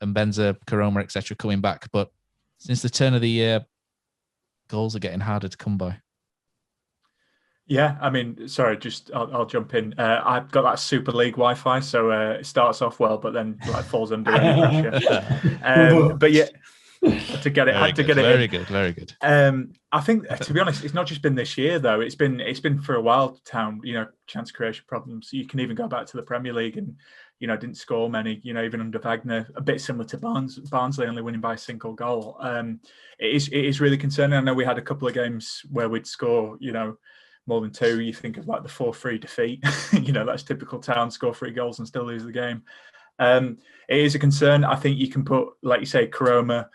A: Mbenza, Karoma, etc. coming back. But since the turn of the year, goals are getting harder to come by.
F: Yeah, I mean, sorry, I'll jump in. I've got that Super League Wi-Fi, so it starts off well, but then falls under any pressure. But yeah, to get it, had to get it.
A: Very good.
F: I think, to be honest, it's not just been this year though. It's been for a while. Town, chance creation problems. You can even go back to the Premier League and didn't score many. Even under Wagner, a bit similar to Barnsley, only winning by a single goal. It is really concerning. I know we had a couple of games where we'd score, more than 2. You think of like the 4-3 defeat. That's typical Town, score 3 goals and still lose the game. It is a concern. I think you can put, like you say, Karoma.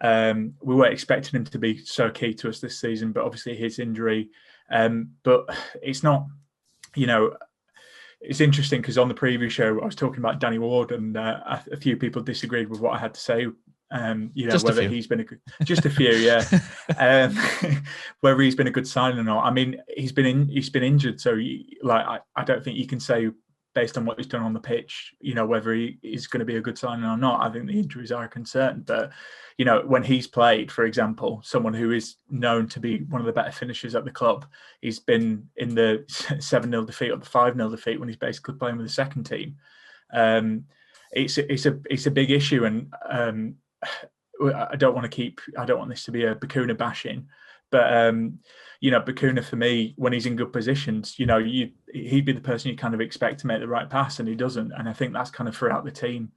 F: We weren't expecting him to be so key to us this season, but obviously his injury. But it's not, it's interesting because on the previous show I was talking about Danny Ward, and a few people disagreed with what I had to say. Whether he's been just a few, yeah. Whether he's been a good signing or not. I mean, he's been injured, so I don't think you can say based on what he's done on the pitch, whether he is going to be a good signing or not. I think the injuries are a concern, but when he's played, for example, someone who is known to be one of the better finishers at the club, he's been in the 7-0 defeat or the 5-0 defeat when he's basically playing with the second team. It's a big issue, and I don't want this to be a Bucouna bashing, but Bucouna, for me, when he's in good positions, he'd be the person you kind of expect to make the right pass, and he doesn't. And I think that's kind of throughout the team.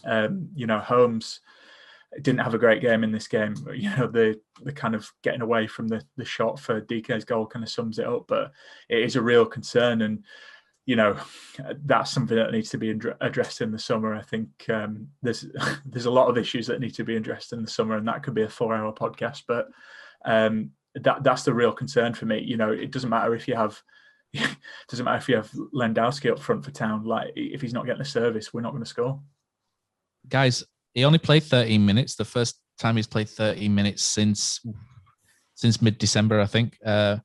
F: Holmes didn't have a great game in this game. The kind of getting away from the shot for DK's goal kind of sums it up, but it is a real concern. And, that's something that needs to be addressed in the summer. I think there's a lot of issues that need to be addressed in the summer, and that could be a 4-hour podcast. But that's the real concern for me. It doesn't matter if you have Lewandowski up front for Town. Like, if he's not getting a service, we're not going to score.
A: Guys, he only played 13 minutes. The first time he's played 13 minutes since mid-December, I think. Carol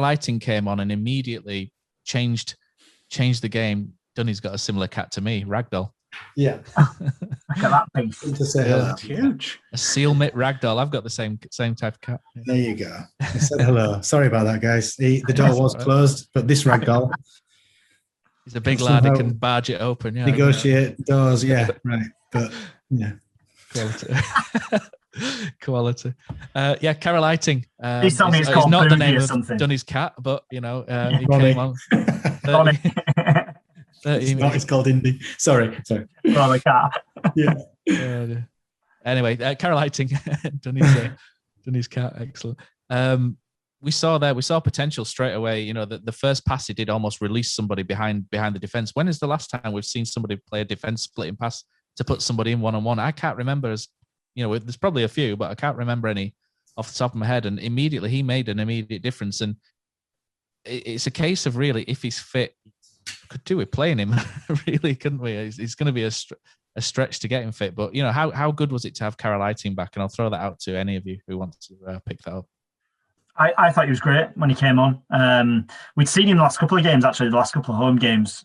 A: Eiting came on and immediately changed the game. Dunny's got a similar cat to me, Ragdoll.
E: Yeah.
D: Look at that piece.
F: That's huge.
A: A seal mitt Ragdoll. I've got the same type of cat.
E: There you go. I said hello. Sorry about that, guys. The door was closed, but this Ragdoll.
A: He's a big lad. He can barge it open. Yeah.
E: Negotiate doors. Yeah, right. But yeah.
A: Quality. Carol Eiting.
D: He's telling me it's called
A: not the name
D: or
A: of
D: something.
A: Dunny's cat, but he came on. 30,
E: it's called Indy. Sorry.
D: Well, cat.
E: Yeah.
A: Anyway, Carol Eiting, Dunny's cat. Excellent. We saw potential straight away. The first pass he did almost release somebody behind the defense. When is the last time we've seen somebody play a defense splitting pass to put somebody in one-on-one? I can't remember. There's probably a few, but I can't remember any off the top of my head. And immediately he made an immediate difference. And it's a case of really, if he's fit, could do with playing him, really, couldn't we? It's going to be a stretch to get him fit. But how good was it to have Carol Eiting back? And I'll throw that out to any of you who want to pick that up.
D: I thought he was great when he came on. We'd seen him the last couple of games, actually, the last couple of home games,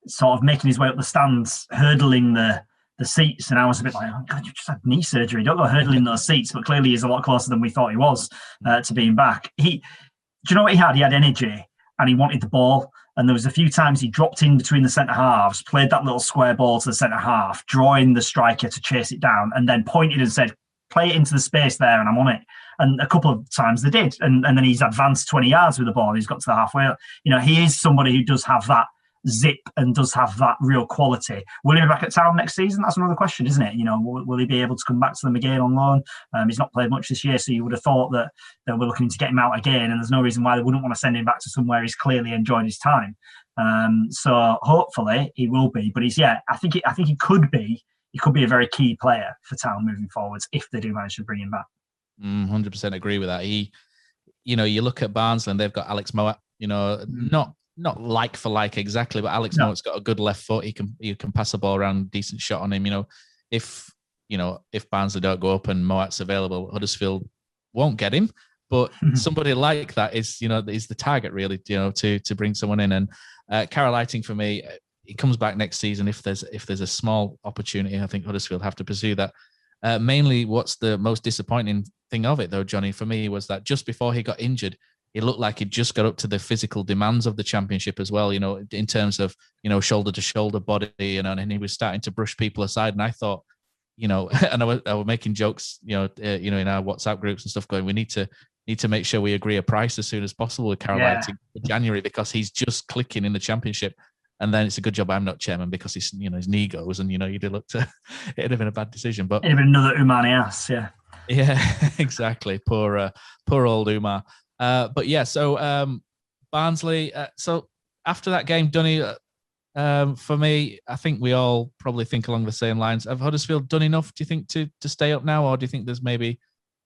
D: sort of making his way up the stands, hurdling the seats, and I was a bit like, oh God, you just had knee surgery. Don't go hurdling those seats. But clearly he's a lot closer than we thought he was to being back. Do you know what he had? He had energy and he wanted the ball. And there was a few times he dropped in between the centre halves, played that little square ball to the centre half, drawing the striker to chase it down, and then pointed and said, play it into the space there and I'm on it. And a couple of times they did. And then he's advanced 20 yards with the ball. He's got to the halfway. He is somebody who does have that zip and does have that real quality. Will he be back at Town next season? That's another question, isn't it? Will he be able to come back to them again on loan? He's not played much this year, so you would have thought that they were looking to get him out again, and there's no reason why they wouldn't want to send him back to somewhere he's clearly enjoyed his time. So hopefully he will be, but I think he could be a very key player for Town moving forwards if they do manage to bring him back.
A: 100% agree with that. You look at Barnsley and they've got Alex Mowat, not like for like exactly, but Alex Mowat's got a good left foot. He can pass the ball around, decent shot on him. If Barnsley don't go up and Mowat's available, Huddersfield won't get him. But somebody like that is the target really, to bring someone in. And Carol Eiting for me, he comes back next season if there's a small opportunity. I think Huddersfield have to pursue that. Mainly, what's the most disappointing thing of it, though, Johnny, for me, was that just before he got injured, it looked like he'd just got up to the physical demands of the Championship as well, in terms of, shoulder to shoulder body, and he was starting to brush people aside. And I thought, and I was making jokes, in our WhatsApp groups and stuff, going, we need to make sure we agree a price as soon as possible with Carol Eiting for January, because he's just clicking in the Championship. And then it's a good job I'm not chairman, because his knee goes, and you'd have looked it'd have been a bad decision. But
D: it'd have been another Umani ass, yeah.
A: Yeah, exactly. Poor old Umar. So Barnsley. So after that game, Dunny, for me, I think we all probably think along the same lines. Have Huddersfield done enough, do you think, to stay up now, or do you think there's maybe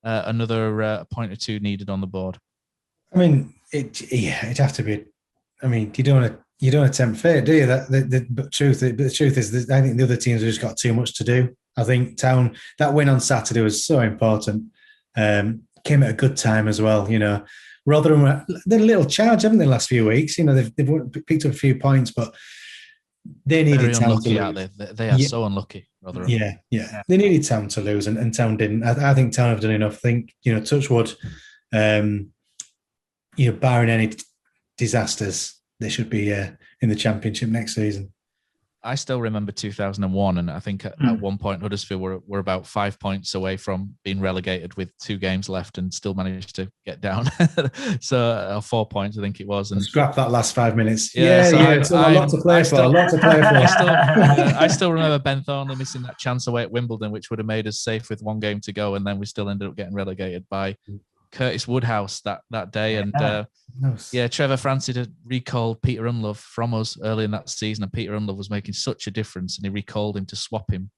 A: another point or two needed on the board?
E: I mean, it'd have to be. I mean, you don't want to tempt fate, do you? The truth is that I think the other teams have just got too much to do. I think Town, that win on Saturday was so important. Came at a good time as well. Rotherham, they're a little charge, haven't they, the last few weeks? They've picked up a few points, but they needed Town to lose.
A: Aren't they? They are so unlucky, Rotherham.
E: Yeah. They needed Town to lose, and Town didn't. I think Town have done enough. I think, touch wood, barring any disasters, they should be in the Championship next season.
A: I still remember 2001, and I think at one point Huddersfield were about 5 points away from being relegated with 2 games left, and still managed to get down. So 4 points, I think it was. And
E: scrap that last 5 minutes.
A: It's
E: a lot to play for.
A: I still remember Ben Thornley missing that chance away at Wimbledon, which would have made us safe with 1 game to go, and then we still ended up getting relegated by Curtis Woodhouse that day. And Trevor Francis had recalled Peter Unlove from us early in that season, and Peter Unlove was making such a difference, and he recalled him to swap him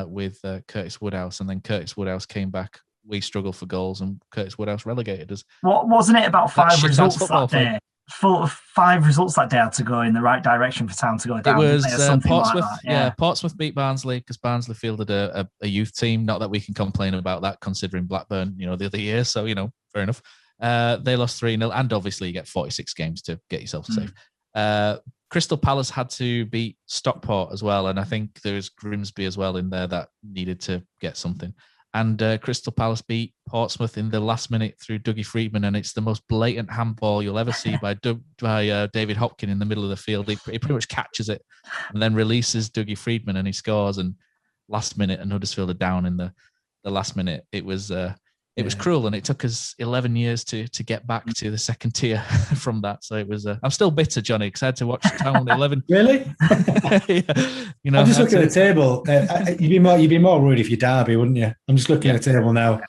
A: with Curtis Woodhouse, and then Curtis Woodhouse came back. We struggled for goals, and Curtis Woodhouse relegated us.
D: What wasn't it about 5 results that day? 5 results that day had to go in the right direction for Town to go down.
A: It was
D: Portsmouth.
A: Like Portsmouth beat Barnsley because Barnsley fielded a youth team. Not that we can complain about that, considering Blackburn, the other year. So fair enough. They lost 3-0, and obviously you get 46 games to get yourself safe. Crystal Palace had to beat Stockport as well, and I think there was Grimsby as well in there that needed to get something. And Crystal Palace beat Portsmouth in the last minute through Dougie Freedman, and it's the most blatant handball you'll ever see by David Hopkin in the middle of the field. He pretty much catches it and then releases Dougie Freedman, and he scores. And last minute, and Huddersfield are down in the last minute. It was cruel, and it took us 11 years to get back to the second tier from that. So it was. I'm still bitter, Johnny, because I had to watch Town 11.
E: Really? I'm just looking at the table. You'd be more worried if you're Derby, wouldn't you? I'm just looking at the table now.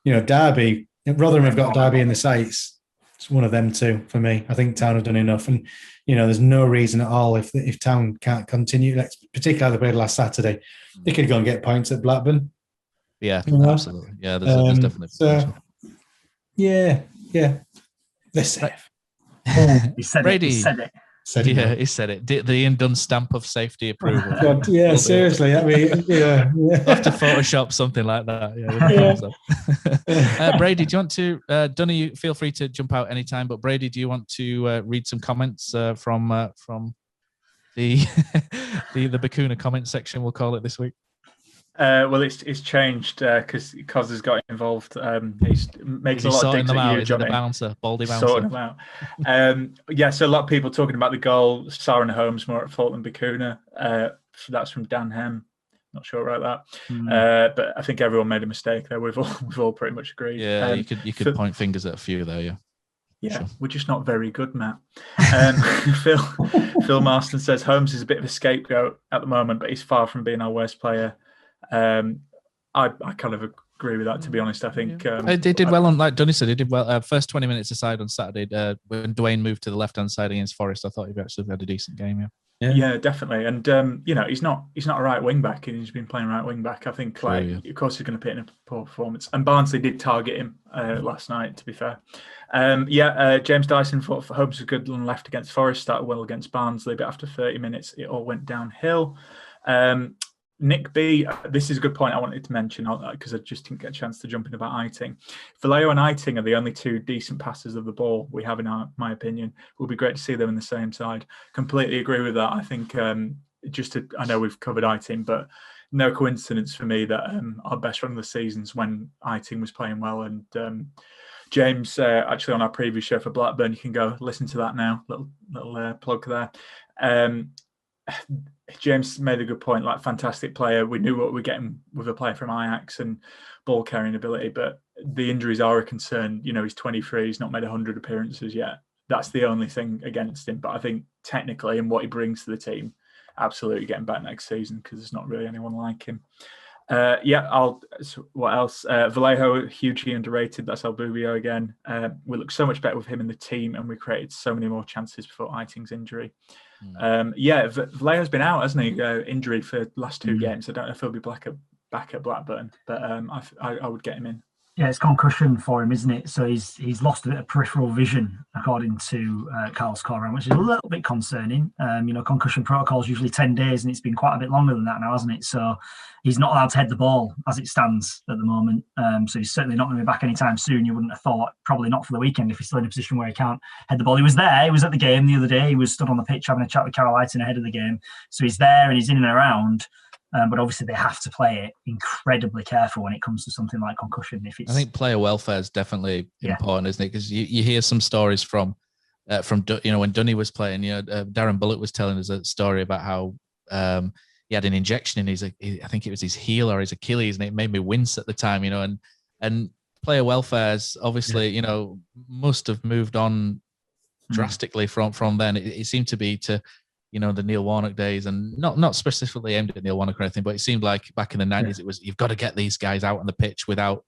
E: Derby. Rotherham have got Derby in the sights. It's one of them two for me. I think Town have done enough, and there's no reason at all if Town can't continue. Particularly how they played last Saturday, they could go and get points at Blackburn.
A: Yeah, absolutely. Yeah, there's definitely potential.
E: Yeah. They're safe.
D: He said
A: Brady.
D: it.
A: He said it. The Ian Dunn stamp of safety approval.
E: God, seriously. I mean,
A: We'll have to Photoshop something like that. Brady, do you want to? Dunny, you feel free to jump out anytime. But Brady, do you want to read some comments from the Bucouna comment section? We'll call it this week.
F: Well, it's changed because Cos has got involved. He's making a lot of digs at you, Johnny.
A: The bouncer, Baldy bouncer.
F: Sorting them out. So a lot of people talking about the goal. Sarah and Holmes more at fault than Bucouna. That's from Dan Hem. Not sure about that. But I think everyone made a mistake there. We've all pretty much agreed.
A: Yeah, you could point fingers at a few there. Yeah.
F: Yeah,
A: sure.
F: We're just not very good, Matt. Phil Marston says Holmes is a bit of a scapegoat at the moment, but he's far from being our worst player. I kind of agree with that, to be honest. I think
A: they did well on, like Dunny said, he did well. First 20 minutes aside on Saturday, when Dwayne moved to the left hand side against Forest, I thought he actually had a decent game.
F: Yeah, definitely. And he's not a right wing back, and he's been playing right wing back. I think of course he's going to put in a poor performance. And Barnsley did target him last night, to be fair. James Dyson thought Holmes was good on left against Forest, started well against Barnsley, but after 30 minutes it all went downhill. Nick B, this is a good point I wanted to mention because I just didn't get a chance to jump in about Eiting. Vallejo and Eiting are the only 2 decent passers of the ball we have in my opinion. It would be great to see them in the same side. Completely agree with that. I think I know we've covered Eiting, but no coincidence for me that our best run of the season's when Eiting was playing well. And James, actually on our previous show for Blackburn, you can go listen to that now. Little plug there. James made a good point, like fantastic player. We knew what we're getting with a player from Ajax and ball carrying ability, but the injuries are a concern. He's 23, he's not made 100 appearances yet. That's the only thing against him. But I think technically and what he brings to the team, absolutely getting back next season because there's not really anyone like him. What else? Vallejo, hugely underrated. That's Albubio again. We look so much better with him in the team, and we created so many more chances before Eiting's injury. Vallejo's been out, hasn't he? Injury for the last 2 games. I don't know if he'll be back at Blackburn, but I would get him in.
D: Yeah, it's concussion for him, isn't it? So he's lost a bit of peripheral vision, according to Carl Scoran, which is a little bit concerning. Concussion protocol is usually 10 days, and it's been quite a bit longer than that now, hasn't it? So he's not allowed to head the ball as it stands at the moment. So he's certainly not going to be back anytime soon. You wouldn't have thought, probably not for the weekend if he's still in a position where he can't head the ball. He was there. He was at the game the other day. He was stood on the pitch having a chat with Carol Eiting ahead of the game. So he's there and he's in and around. But obviously they have to play it incredibly careful when it comes to something like concussion. I
A: think player welfare is definitely important, isn't it? Because you hear some stories from when Dunny was playing. Darren Bullock was telling us a story about how he had an injection in his, I think it was his heel or his Achilles, and it made me wince at the time, and player welfare is obviously, must have moved on drastically from then. It seemed to be to, the Neil Warnock days, and not specifically aimed at Neil Warnock or anything, but it seemed like back in the 90s, it was, you've got to get these guys out on the pitch without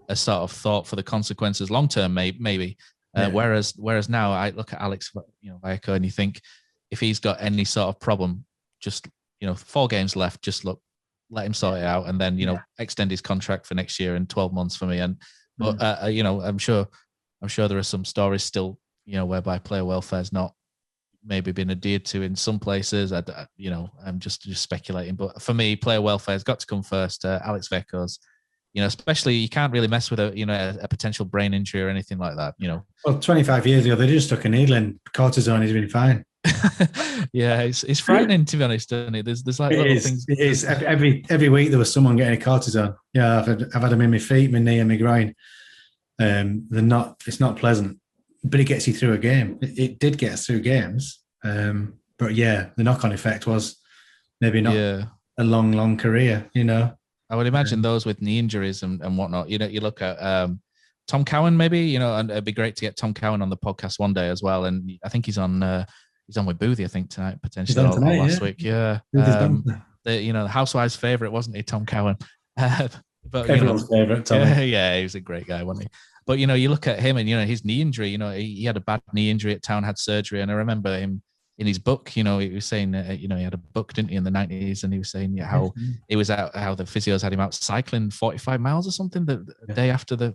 A: a sort of thought for the consequences long term, maybe. Whereas now I look at Alex, Vico, and you think if he's got any sort of problem, just 4 games left, just let him sort it out, and then extend his contract for next year and 12 months for me. And but I'm sure there are some stories still whereby player welfare is not maybe been adhered to in some places. I'm just speculating, but for me, player welfare has got to come first. Alex Vico's. Especially you can't really mess with a potential brain injury or anything like that.
E: Well, 25 years ago they just took a needle in cortisone. He's been fine.
A: Yeah, it's frightening to be honest, isn't it? There's like little things.
E: It is every week there was someone getting a cortisone. Yeah, I've had them in my feet, my knee, and my groin. It's not pleasant, but it gets you through a game. It did get us through games, but yeah, the knock-on effect was maybe not a long career.
A: I would imagine those with knee injuries and whatnot. You look at Tom Cowan, maybe. And it'd be great to get Tom Cowan on the podcast one day as well. And I think he's on with Boothie, I think, tonight potentially, or last week. Yeah, the Housewives' favorite, wasn't he, Tom Cowan? But
E: everyone's favorite. Tom.
A: Yeah, he was a great guy, wasn't he? But you look at him and his knee injury. He had a bad knee injury at Town, had surgery, and I remember him. In his book, he was saying, he had a book, didn't he, in the 90s, and he was saying how it was out, how the physios had him out cycling 45 miles or something the day after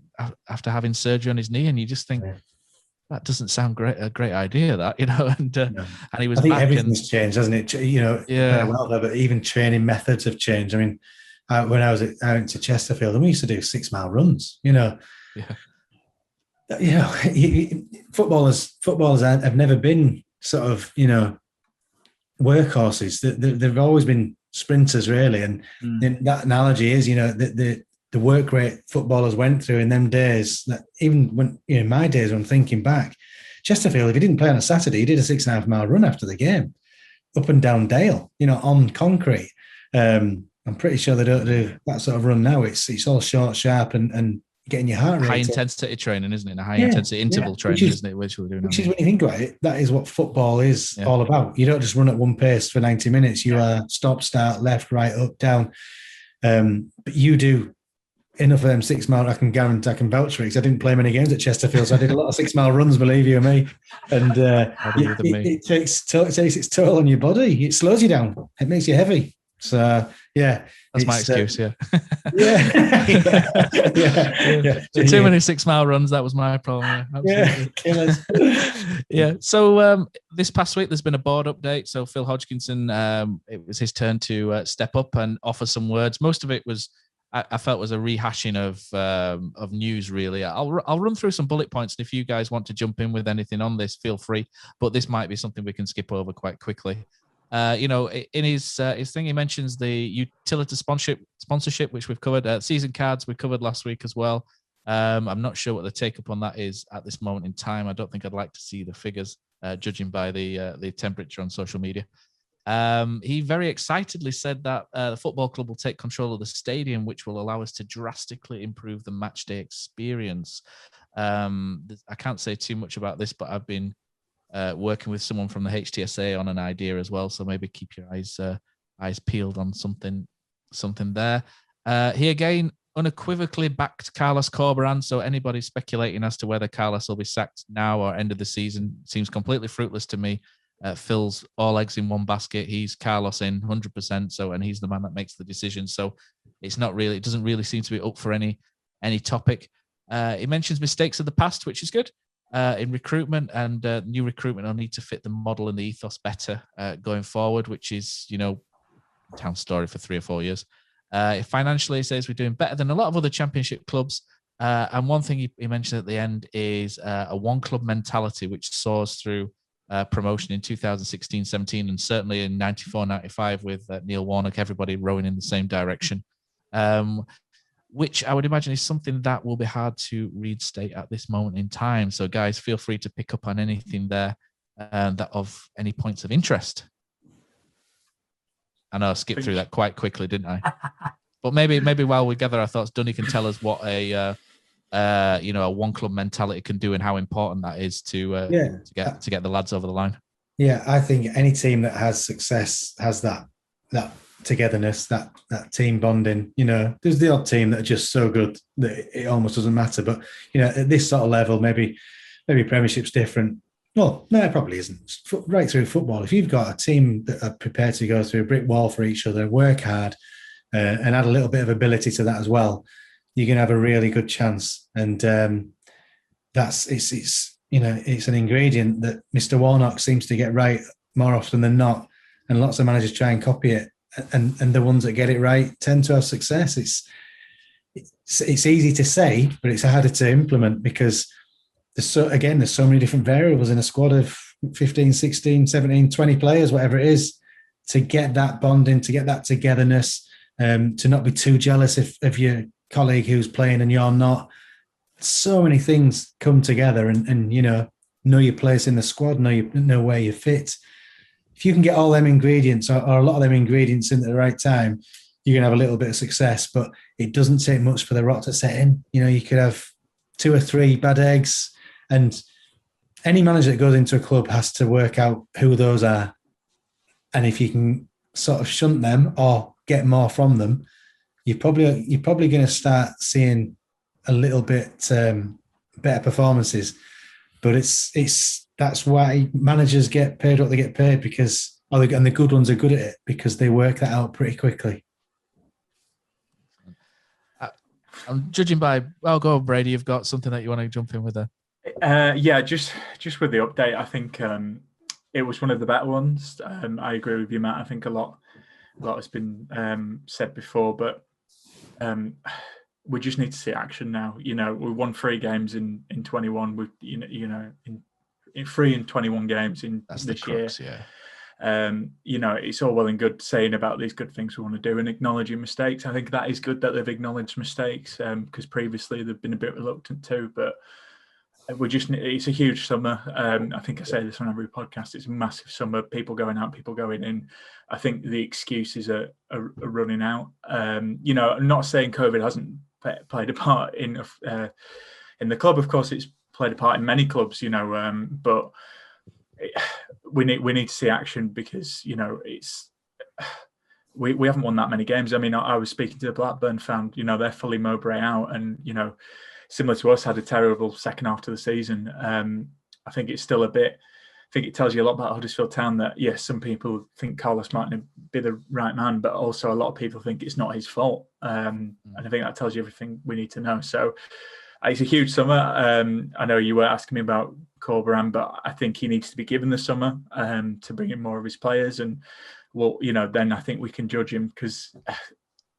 A: having surgery on his knee, and you just think that doesn't sound a great idea, that and he was.
E: I think
A: back
E: everything's changed, hasn't it? But even training methods have changed. I mean, when I went to Chesterfield, and we used to do 6-mile runs. Footballers have never been sort of workhorses. They've always been sprinters, really, and that analogy is the work rate footballers went through in them days. That even when in my days, when I'm thinking back, Chesterfield, if he didn't play on a Saturday, he did a 6.5-mile run after the game, up and down Dale, on concrete. I'm pretty sure they don't do that sort of run now. It's all short, sharp, and getting your heart rate.
A: High intensity training, isn't it? A high intensity interval training, isn't it? Which we're doing.
E: Which is, when you think about it, that is what football is all about. You don't just run at one pace for 90 minutes. You are stop, start, left, right, up, down. But you do enough of them 6-mile. I can guarantee, I can vouch for it, because I didn't play many games at Chesterfield, so I did a lot of 6-mile runs, believe you me. And it takes its toll on your body. It slows you down. It makes you heavy. So
A: that's my excuse.
E: Too
A: many 6-mile runs. That was my problem. So this past week there's been a board update. So Phil Hodgkinson, it was his turn to step up and offer some words. Most of it was, I felt, was a rehashing of news. Really, I'll run through some bullet points, and if you guys want to jump in with anything on this, feel free. But this might be something we can skip over quite quickly. In his thing, he mentions the utility sponsorship, which we've covered. Season cards we covered last week as well. I'm not sure what the take up on that is at this moment in time. I don't think I'd like to see the figures, judging by the temperature on social media. He very excitedly said that the football club will take control of the stadium, which will allow us to drastically improve the match day experience. I can't say too much about this, but I've been working with someone from the HTSA on an idea as well, so maybe keep your eyes peeled on something there. He again unequivocally backed Carlos Corberán, so anybody speculating as to whether Carlos will be sacked now or end of the season seems completely fruitless to me. Phil's all eggs in one basket. He's Carlos in 100%, so, and he's the man that makes the decision, so it doesn't really seem to be up for any topic. He mentions mistakes of the past, which is good. In recruitment, and new recruitment will need to fit the model and the ethos better going forward, which is, Town story for 3 or 4 years. Financially, he says we're doing better than a lot of other championship clubs. And one thing he mentioned at the end is a one-club mentality, which soars through promotion in 2016-17 and certainly in 94-95 with Neil Warnock, everybody rowing in the same direction. Which I would imagine is something that will be hard to reinstate at this moment in time. So, guys, feel free to pick up on anything there that of any points of interest. I know I skipped through that quite quickly, didn't I? But maybe while we gather our thoughts, Dunny can tell us what a one club mentality can do and how important that is to get the lads over the line.
E: Yeah, I think any team that has success has that togetherness, that team bonding. There's the odd team that are just so good that it almost doesn't matter. But at this sort of level, maybe Premiership's different. Well, no, it probably isn't. Right through football, if you've got a team that are prepared to go through a brick wall for each other, work hard, and add a little bit of ability to that as well, you're going to have a really good chance. And it's an ingredient that Mr. Warnock seems to get right more often than not, and lots of managers try and copy it. And the ones that get it right tend to have success. It's easy to say, but it's harder to implement because there's so many different variables in a squad of 15, 16, 17, 20 players, whatever it is, to get that bonding, to get that togetherness, to not be too jealous of your colleague who's playing and you're not. So many things come together and know your place in the squad, know where you fit. If you can get all them ingredients or a lot of them ingredients in at the right time, you're going to have a little bit of success. But it doesn't take much for the rot to set in. You could have 2 or 3 bad eggs, and any manager that goes into a club has to work out who those are. And if you can sort of shunt them or get more from them, you're probably going to start seeing a little bit better performances. But that's why managers get paid what they get paid, and the good ones are good at it because they work that out pretty quickly.
A: I'm judging by, go on, Brady. You've got something that you want to jump in with there?
F: Just with the update, I think it was one of the better ones. I agree with you, Matt. I think a lot has been said before, but we just need to see action now. We won 3 games in 21. We've in 3 and 21 games in this year. Yeah. It's all well and good saying about these good things we want to do and acknowledging mistakes. I think that is good that they've acknowledged mistakes because previously they've been a bit reluctant to. But it's a huge summer. I think I say this on every podcast. It's a massive summer. People going out, people going in. I think the excuses are running out. I'm not saying COVID hasn't played a part in the club. Of course, it's played a part in many clubs. But we need to see action because we haven't won that many games. I mean, I was speaking to the Blackburn fan. They're fully Mowbray out, and similar to us, had a terrible second half to the season. I think it's still I think it tells you a lot about Huddersfield Town that, yes, some people think Carlos might be the right man, but also a lot of people think it's not his fault. And I think that tells you everything we need to know. So it's a huge summer. I know you were asking me about Corberan, but I think he needs to be given the summer to bring in more of his players. And, then I think we can judge him because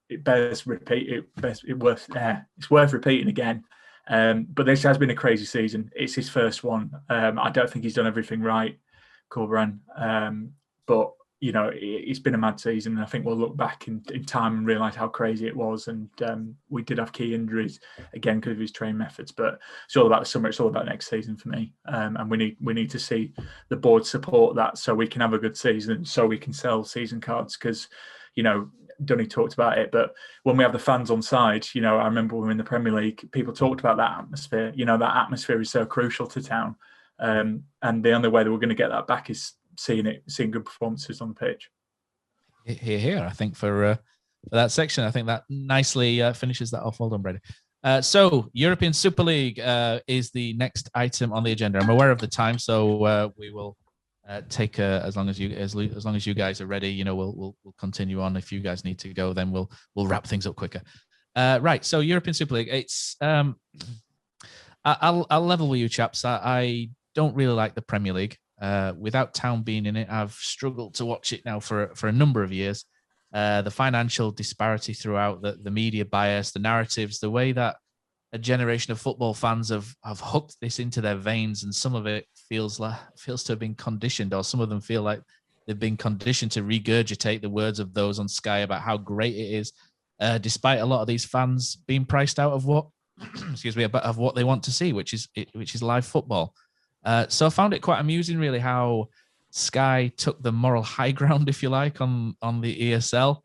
F: it bears repeat. It's worth repeating again. But this has been a crazy season. It's his first one. I don't think he's done everything right, Corberan. But it's been a mad season. And I think we'll look back in time and realise how crazy it was. And we did have key injuries again because of his training methods. But it's all about the summer. It's all about next season for me. And we need to see the board support that so we can have a good season, so we can sell season cards because Dunny talked about it, but when we have the fans on side, I remember when we were in the Premier League, people talked about that atmosphere. That atmosphere is so crucial to Town, and the only way that we're going to get that back is seeing good performances on the pitch.
A: Here, I think for that section, I think that nicely finishes that off. Well done, Brady. So European Super League is the next item on the agenda. I'm aware of the time, so we will. Take as long as you guys are ready, we'll continue on. If you guys need to go, then we'll wrap things up quicker. Right. So European Super League. It's I'll level with you chaps. I don't really like the Premier League. Without Town being in it, I've struggled to watch it now for a number of years. The financial disparity throughout, the media bias, the narratives, the way that a generation of football fans have hooked this into their veins, and some of it feels to have been conditioned, or some of them feel like they've been conditioned to regurgitate the words of those on Sky about how great it is, despite a lot of these fans being priced out of what of what they want to see, which is live football. So I found it quite amusing, really, how Sky took the moral high ground, if you like, on the ESL.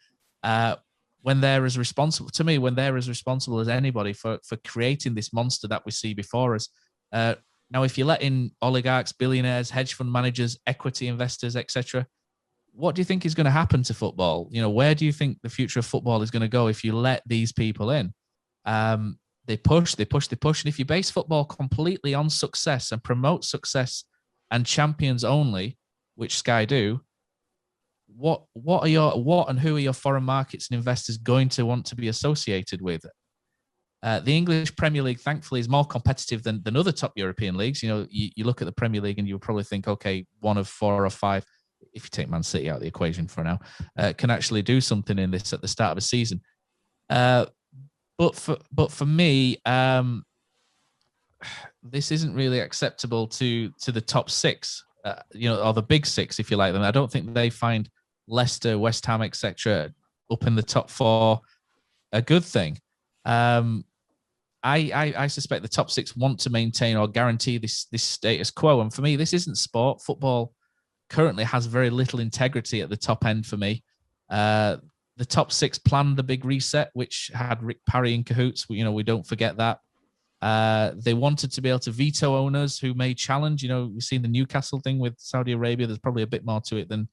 A: When they're as responsible as anybody for creating this monster that we see before us. Now, if you let in oligarchs, billionaires, hedge fund managers, equity investors, etc., what do you think is going to happen to football? Where do you think the future of football is going to go if you let these people in? They push. And if you base football completely on success and promote success and champions only, which Sky do, what and who are your foreign markets and investors going to want to be associated with? The English Premier League, thankfully, is more competitive than other top European leagues. You look at the Premier League and you would probably think, okay, one of 4 or 5, if you take Man City out of the equation for now, can actually do something in this at the start of a season. But for me, this isn't really acceptable to the top 6, or the big 6, if you like them. I don't think they find Leicester, West Ham, etc., up in the top 4 a good thing. I suspect the top 6 want to maintain or guarantee this status quo. And for me, this isn't sport. Football currently has very little integrity at the top end for me. The top 6 planned the big reset, which had Rick Parry in cahoots. We don't forget that. They wanted to be able to veto owners who may challenge. We've seen the Newcastle thing with Saudi Arabia. There's probably a bit more to it than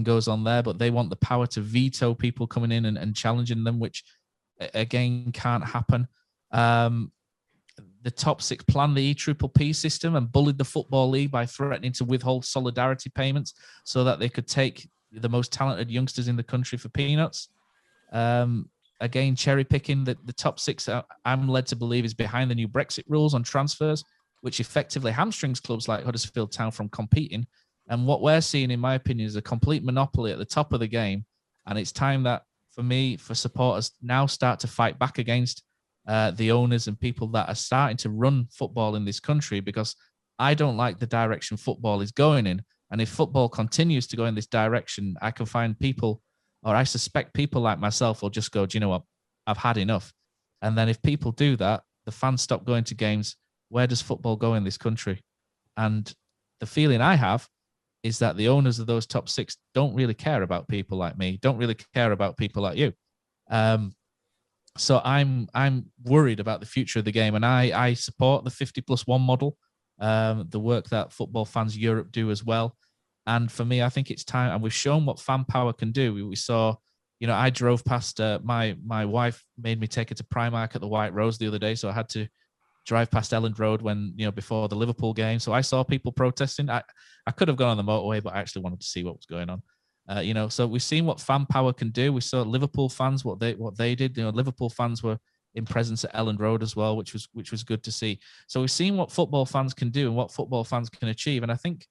A: goes on there, but they want the power to veto people coming in and challenging them, which again can't happen. The top 6 planned the EPPP system and bullied the Football League by threatening to withhold solidarity payments so that they could take the most talented youngsters in the country for peanuts. Again, cherry picking the top 6, I'm led to believe, is behind the new Brexit rules on transfers, which effectively hamstrings clubs like Huddersfield Town from competing. And what we're seeing, in my opinion, is a complete monopoly at the top of the game. And it's time that, for supporters, now start to fight back against the owners and people that are starting to run football in this country, because I don't like the direction football is going in. And if football continues to go in this direction, I can find people, or I suspect people like myself, will just go, do you know what? I've had enough. And then if people do that, the fans stop going to games. Where does football go in this country? And the feeling I have is that the owners of those top 6 don't really care about people like me, don't really care about people like you. So I'm worried about the future of the game, and I support the 50+1 model, the work that Football Fans Europe do as well. And for me, I think it's time, and we've shown what fan power can do. We saw, I drove past, my wife made me take her to Primark at the White Rose the other day, so I had to drive past Elland Road when, before the Liverpool game. So I saw people protesting. I could have gone on the motorway, but I actually wanted to see what was going on. So we've seen what fan power can do. We saw Liverpool fans, what they did. Liverpool fans were in presence at Elland Road as well, which was good to see. So we've seen what football fans can do and what football fans can achieve. And I think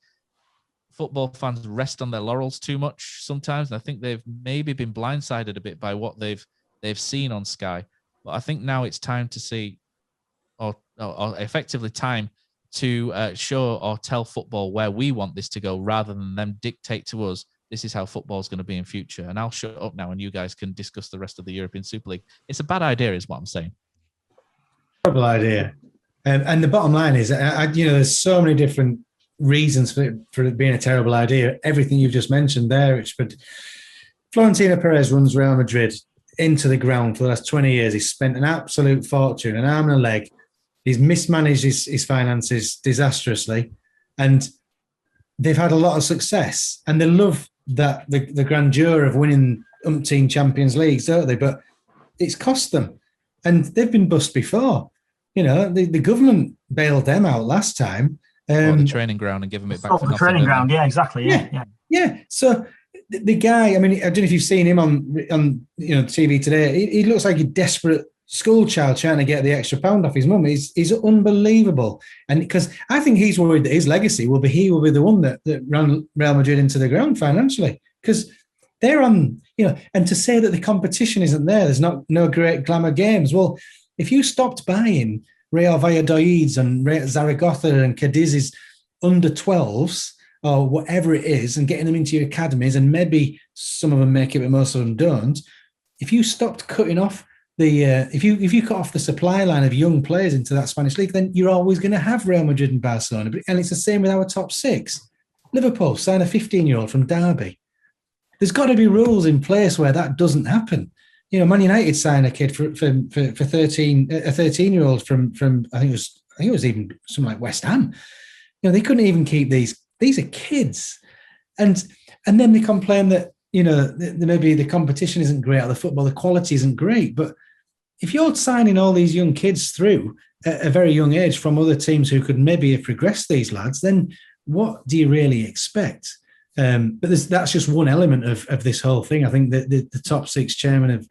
A: football fans rest on their laurels too much sometimes. And I think they've maybe been blindsided a bit by what they've seen on Sky. But I think now it's time to see, or effectively time to show or tell football where we want this to go, rather than them dictate to us, this is how football is going to be in future. And I'll shut up now and you guys can discuss the rest of the European Super League. It's a bad idea is what I'm saying.
E: Terrible idea. And the bottom line is, there's so many different reasons for it being a terrible idea. Everything you've just mentioned there, but Florentino Perez runs Real Madrid into the ground for the last 20 years. He's spent an absolute fortune, an arm and a leg. He's mismanaged his finances disastrously, and they've had a lot of success. And they love that the grandeur of winning umpteen Champions Leagues, don't they? But it's cost them, and they've been bust before. The government bailed them out last time.
A: The training ground and give them it back.
D: The training ground, yeah, exactly, yeah.
E: So the guy, I don't know if you've seen him on TV today. He looks like a desperate school child trying to get the extra pound off his mum. He's unbelievable, and because I think he's worried that his legacy will be the one that ran Real Madrid into the ground financially, because they're on, and to say that the competition isn't there, there's no great glamour games. Well, if you stopped buying Real Valladolid's and Zaragoza and Cadiz's under 12s or whatever it is, and getting them into your academies, and maybe some of them make it, but most of them don't. If you stopped cutting off if you cut off the supply line of young players into that Spanish league, then you're always going to have Real Madrid and Barcelona. And it's the same with our top 6. Liverpool sign a 15-year-old from Derby. There's got to be rules in place where that doesn't happen. You know, Man United sign a kid for 13-year-old from I think it was even something like West Ham. You know, they couldn't even keep these. These are kids, and then they complain that, you know, maybe the competition isn't great or the football, the quality isn't great. But if you're signing all these young kids through at a very young age from other teams who could maybe have progressed these lads, then what do you really expect? But that's just one element of this whole thing. I think that the top six chairmen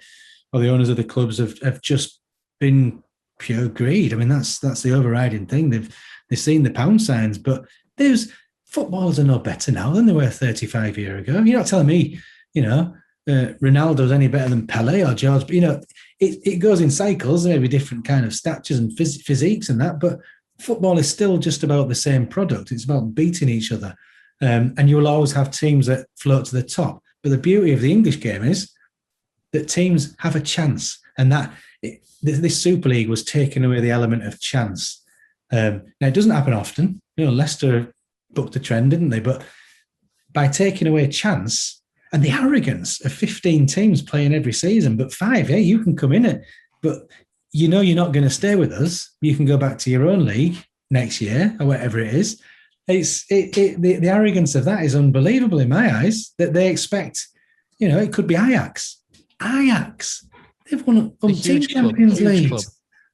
E: or the owners of the clubs have just been pure greed. I mean, that's the overriding thing. They've seen the pound signs, but footballers are no better now than they were 35 years ago. You're not telling me, you know, Ronaldo's any better than Pele or George. But, you know, it goes in cycles. There may be different kind of statures and physiques and that, but football is still just about the same product. It's about beating each other. And you'll always have teams that float to the top. But the beauty of the English game is that teams have a chance. And this Super League was taking away the element of chance. Now, it doesn't happen often. You know, Leicester booked the trend, didn't they? But by taking away chance and the arrogance of 15 teams playing every season, but 5, you can come in it. But you know you're not going to stay with us. You can go back to your own league next year or whatever it is. The arrogance of that is unbelievable in my eyes, that they expect, you know, it could be Ajax. They've won umpteen Champions League.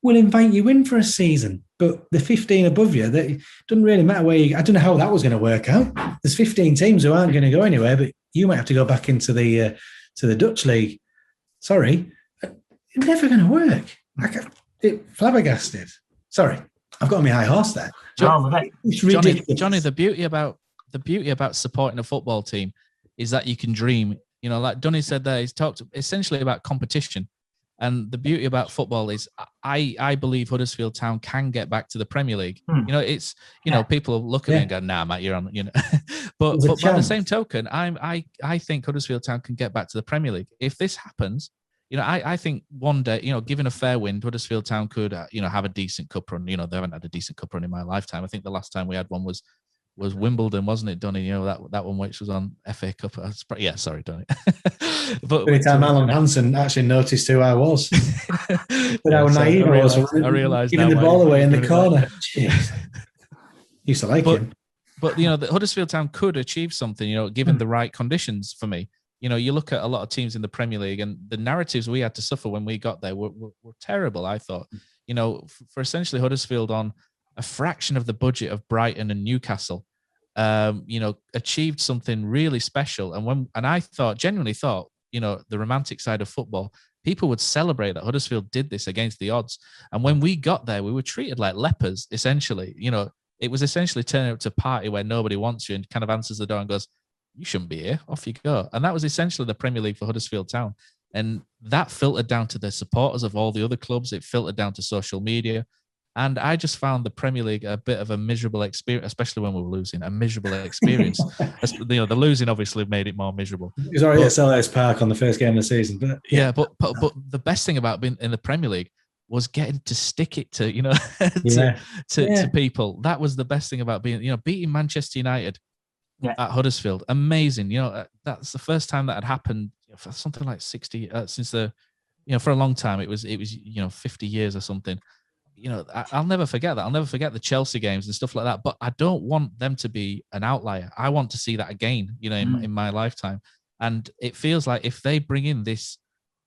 E: We'll invite you in for a season, but the 15 above you, that doesn't really matter where you. I don't know how that was going to work out. There's 15 teams who aren't going to go anywhere, but you might have to go back into the Dutch league. Sorry, it's never going to work. Flabbergasted. Sorry, I've got on my high horse there. It's ridiculous.
A: Johnny, the beauty about supporting a football team is that you can dream. You know, like Dunny said there, he's talked essentially about competition. And the beauty about football is I believe Huddersfield Town can get back to the Premier League. You know, it's, you know, people look at me and go, nah, Matt, you're on, you know. but by the same token, I think Huddersfield Town can get back to the Premier League. If this happens, you know, I think one day, you know, given a fair wind, Huddersfield Town could, you know, have a decent cup run. You know, they haven't had a decent cup run in my lifetime. I think the last time we had one was Wimbledon, wasn't it, Dunny? You know, that one which was on FA Cup. Yeah, sorry, Dunny. But
E: every time Alan Hansen actually noticed who I was, but how naive I was.
A: I realised
E: giving the ball away in the corner. Jeez. Used to like him.
A: But you know, the Huddersfield Town could achieve something, you know, given the right conditions for me. You know, you look at a lot of teams in the Premier League and the narratives we had to suffer when we got there were terrible, I thought. You know, for essentially Huddersfield on a fraction of the budget of Brighton and Newcastle, you know, achieved something really special. And I genuinely thought, you know, the romantic side of football, people would celebrate that Huddersfield did this against the odds. And when we got there, we were treated like lepers, essentially. You know, it was essentially turning up to a party where nobody wants you and kind of answers the door and goes, you shouldn't be here, off you go. And that was essentially the Premier League for Huddersfield Town. And that filtered down to the supporters of all the other clubs. It filtered down to social media. And I just found the Premier League a bit of a miserable experience, especially when we were losing, a miserable experience. You know, the losing obviously made it more miserable.
E: He was already at Selhurst Park on the first game of the season. But
A: but the best thing about being in the Premier League was getting to stick it to, you know, to people. That was the best thing about beating Manchester United at Huddersfield. Amazing. You know, that's the first time that had happened for something like 60 since for a long time. It was 50 years or something. You know, I'll never forget that. I'll never forget the Chelsea games and stuff like that. But I don't want them to be an outlier. I want to see that again, you know, in my lifetime. And it feels like if they bring in this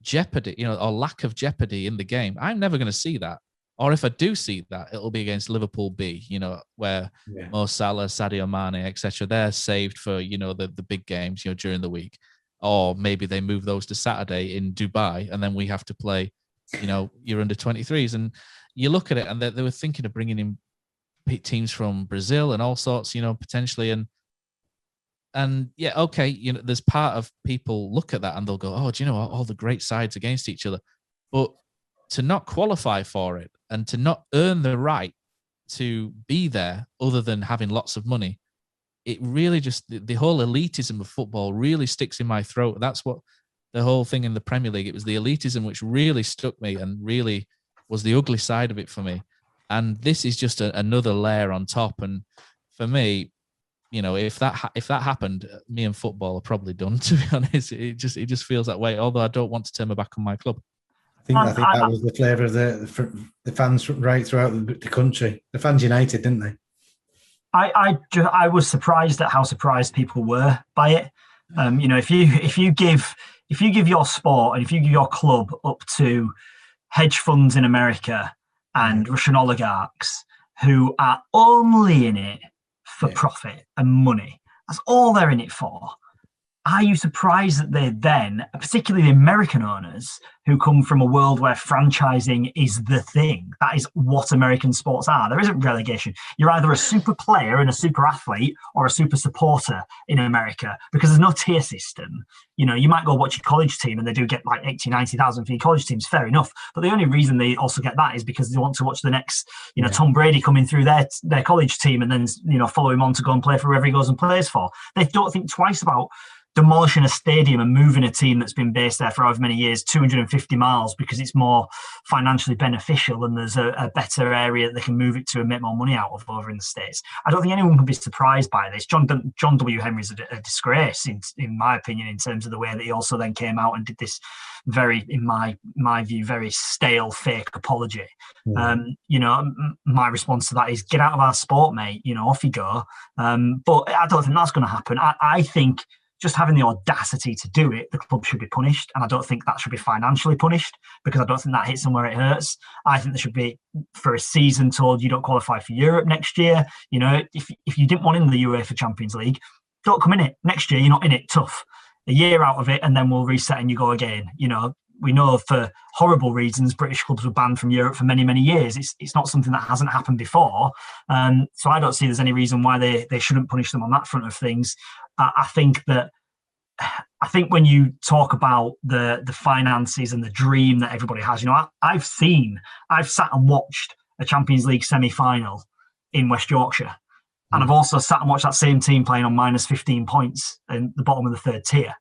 A: jeopardy, you know, or lack of jeopardy in the game, I'm never going to see that. Or if I do see that, it'll be against Liverpool B, you know, where Mo Salah, Sadio Mane, etc. They're saved for, you know, the big games, you know, during the week. Or maybe they move those to Saturday in Dubai, and then we have to play, you know, your under 23s. And you look at it, and they were thinking of bringing in teams from Brazil and all sorts, you know, potentially. And yeah, okay, you know, there's part of people look at that and they'll go, oh, do you know what? All the great sides against each other. But to not qualify for it and to not earn the right to be there other than having lots of money, it really just, the whole elitism of football really sticks in my throat. That's what the whole thing in the Premier League, it was the elitism which really stuck me and really was the ugly side of it for me. And this is just another layer on top. And for me, if that happened, me and football are probably done. To be honest, it just feels that way. Although I don't want to turn my back on my club.
E: I think that was the flavour of the fans right throughout the country. The fans united, didn't they?
D: I was surprised at how surprised people were by it. If you give your sport and if you give your club up to hedge funds in America and Russian oligarchs who are only in it for profit and money, that's all they're in it for. Are you surprised that they then, particularly the American owners who come from a world where franchising is the thing? That is what American sports are. There isn't relegation. You're either a super player and a super athlete or a super supporter in America because there's no tier system. You might go watch your college team and they do get like 80, 90,000 for your college teams. Fair enough. But the only reason they also get that is because they want to watch the next, Tom Brady coming through their college team and then, follow him on to go and play for whoever he goes and plays for. They don't think twice about demolishing a stadium and moving a team that's been based there for however many years, 250 miles, because it's more financially beneficial and there's a better area that they can move it to and make more money out of over in the States. I don't think anyone can be surprised by this. John W. Henry's a disgrace, in my opinion, in terms of the way that he also then came out and did this very, in my view, very stale, fake apology. My response to that is get out of our sport, mate. Off you go. But I don't think that's going to happen. I think just having the audacity to do it, the club should be punished. And I don't think that should be financially punished because I don't think that hits them where it hurts. I think there should be, for a season, told you don't qualify for Europe next year. If you didn't want in the UEFA Champions League, don't come in it. Next year, you're not in it. Tough. A year out of it, and then we'll reset and you go again. We know for horrible reasons, British clubs were banned from Europe for many, many years. It's not something that hasn't happened before. So I don't see there's any reason why they shouldn't punish them on that front of things. I think when you talk about the finances and the dream that everybody has, I've sat and watched a Champions League semi-final in West Yorkshire. And I've also sat and watched that same team playing on minus 15 points in the bottom of the third tier.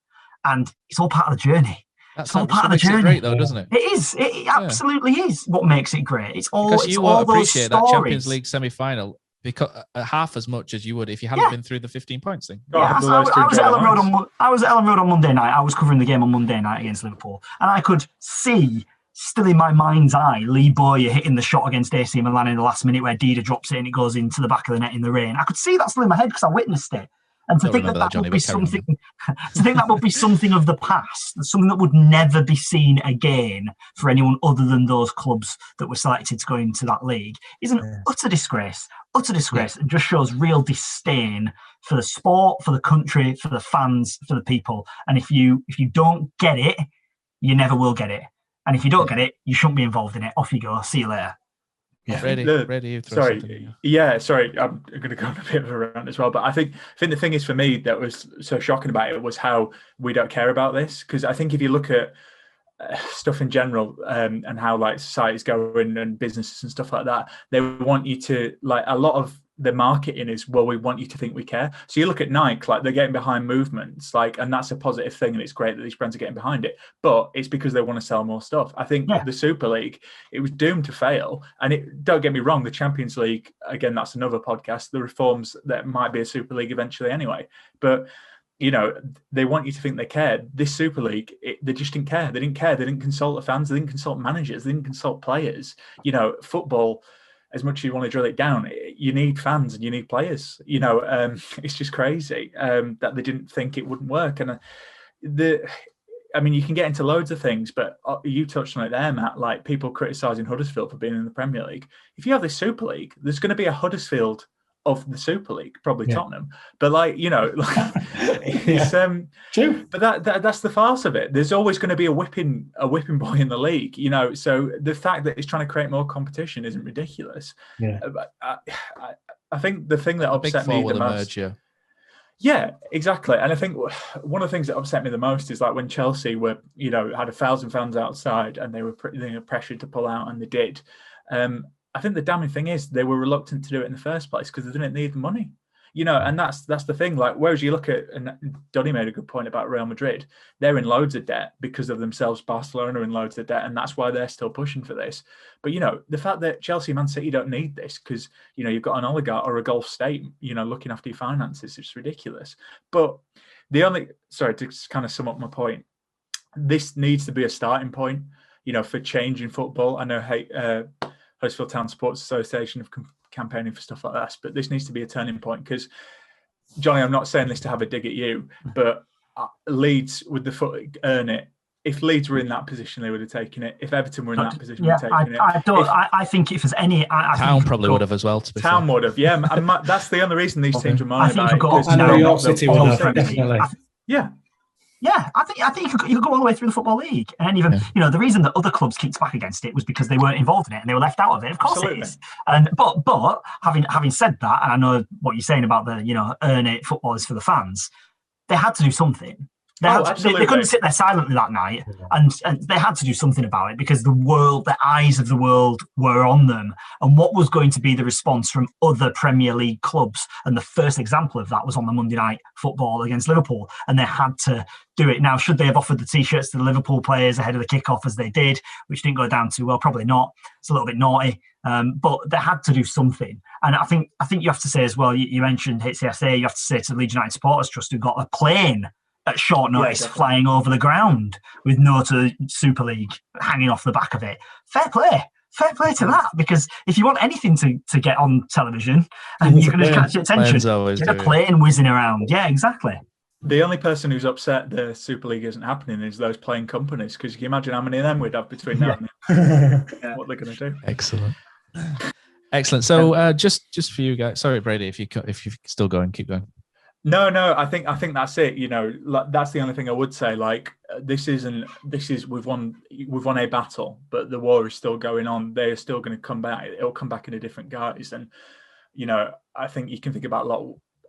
D: And it's all part of the journey.
A: That's all part of the journey, great, though, doesn't it?
D: It is. It absolutely is what makes it great. It's all
A: because you won't appreciate that Champions League semi-final because half as much as you would if you hadn't been through the 15 points thing.
D: I was at Ellen Road on Monday night. I was covering the game on Monday night against Liverpool, and I could see, still in my mind's eye, Lee Bowyer hitting the shot against AC Milan in the last minute where Dida drops it and it goes into the back of the net in the rain. I could see that still in my head because I witnessed it. And to think that would be something, of the past, something that would never be seen again for anyone other than those clubs that were selected to go into that league, is an utter disgrace, and just shows real disdain for the sport, for the country, for the fans, for the people. And if you don't get it, you never will get it. And if you don't get it, you shouldn't be involved in it. Off you go. See you later.
A: Yeah,
F: sorry. I'm going to go on a bit of a rant as well. But I think the thing is for me that was so shocking about it was how we don't care about this. Because I think if you look at stuff in general and how like society's going and businesses and stuff like that, they want you to like a lot of the marketing is, well, we want you to think we care. So you look at Nike, like they're getting behind movements, like, and that's a positive thing, and it's great that these brands are getting behind it. But it's because they want to sell more stuff. I think the Super League, it was doomed to fail. And don't get me wrong, the Champions League, again, that's another podcast. The reforms that might be a Super League eventually anyway. But they want you to think they cared. This Super League, they just didn't care. They didn't care. They didn't consult the fans. They didn't consult managers. They didn't consult players. Football, as much as you want to drill it down, you need fans and you need players. It's just crazy that they didn't think it wouldn't work. And you can get into loads of things, but you touched on it there, Matt, like people criticising Huddersfield for being in the Premier League. If you have this Super League, there's going to be a Huddersfield of the Super League, probably Tottenham, but it's
E: true.
F: But that's the farce of it. There's always going to be a whipping boy in the league, So the fact that it's trying to create more competition isn't ridiculous.
E: Yeah.
F: I think the thing that upset me the most. Yeah, exactly. And I think one of the things that upset me the most is like when Chelsea were, had 1,000 fans outside and they were pressured to pull out, and they did. I think the damning thing is they were reluctant to do it in the first place because they didn't need the money. And that's the thing. Like, whereas you look at, and Dunny made a good point about Real Madrid, they're in loads of debt because of themselves. Barcelona are in loads of debt, and that's why they're still pushing for this. But the fact that Chelsea, Man City don't need this because you've got an oligarch or a Gulf state, looking after your finances, it's ridiculous. But to kind of sum up my point, this needs to be a starting point, for change in football. I know Huddersfield Town Sports Association have campaigning for stuff like this, but this needs to be a turning point because, Johnny, I'm not saying this to have a dig at you, but Leeds with the foot earn it. If Leeds were in that position, they would have taken it. If Everton were in that position, they would have taken it.
D: I think if there's any...
A: Town probably would have as well, to be
F: Town
A: fair.
F: would have, yeah. And that's the only reason these teams are moaning about it.
E: I know York City would have, definitely.
D: Yeah, I think you could go all the way through the Football League. And even, the reason that other clubs kicked back against it was because they weren't involved in it and they were left out of it. Of course Absolutely. It is. And but having said that, and I know what you're saying about the, earn it footballers for the fans, they had to do something. They couldn't sit there silently that night, and they had to do something about it because the eyes of the world were on them. And what was going to be the response from other Premier League clubs? And the first example of that was on the Monday night football against Liverpool, and they had to do it. Now, should they have offered the T-shirts to the Liverpool players ahead of the kickoff as they did, which didn't go down too well? Probably not. It's a little bit naughty. But they had to do something. And I think you have to say as well, you mentioned HCSA, you have to say to the Leeds United Supporters Trust, who got a plane at short notice flying over the ground with no to Super League hanging off the back of it. Fair play to that, because if you want anything to get on television and you're going to catch your attention, get a plane whizzing around. Yeah, exactly.
F: The only person who's upset the Super League isn't happening is those playing companies, because you can imagine how many of them we'd have between now and then. What they're going to do.
A: Excellent. So just for you guys, sorry Brady, if you're still going, keep going.
F: No, I think that's it. That's the only thing I would say. Like, we've won a battle, but the war is still going on. They are still going to come back. It'll come back in a different guise. And, I think you can think about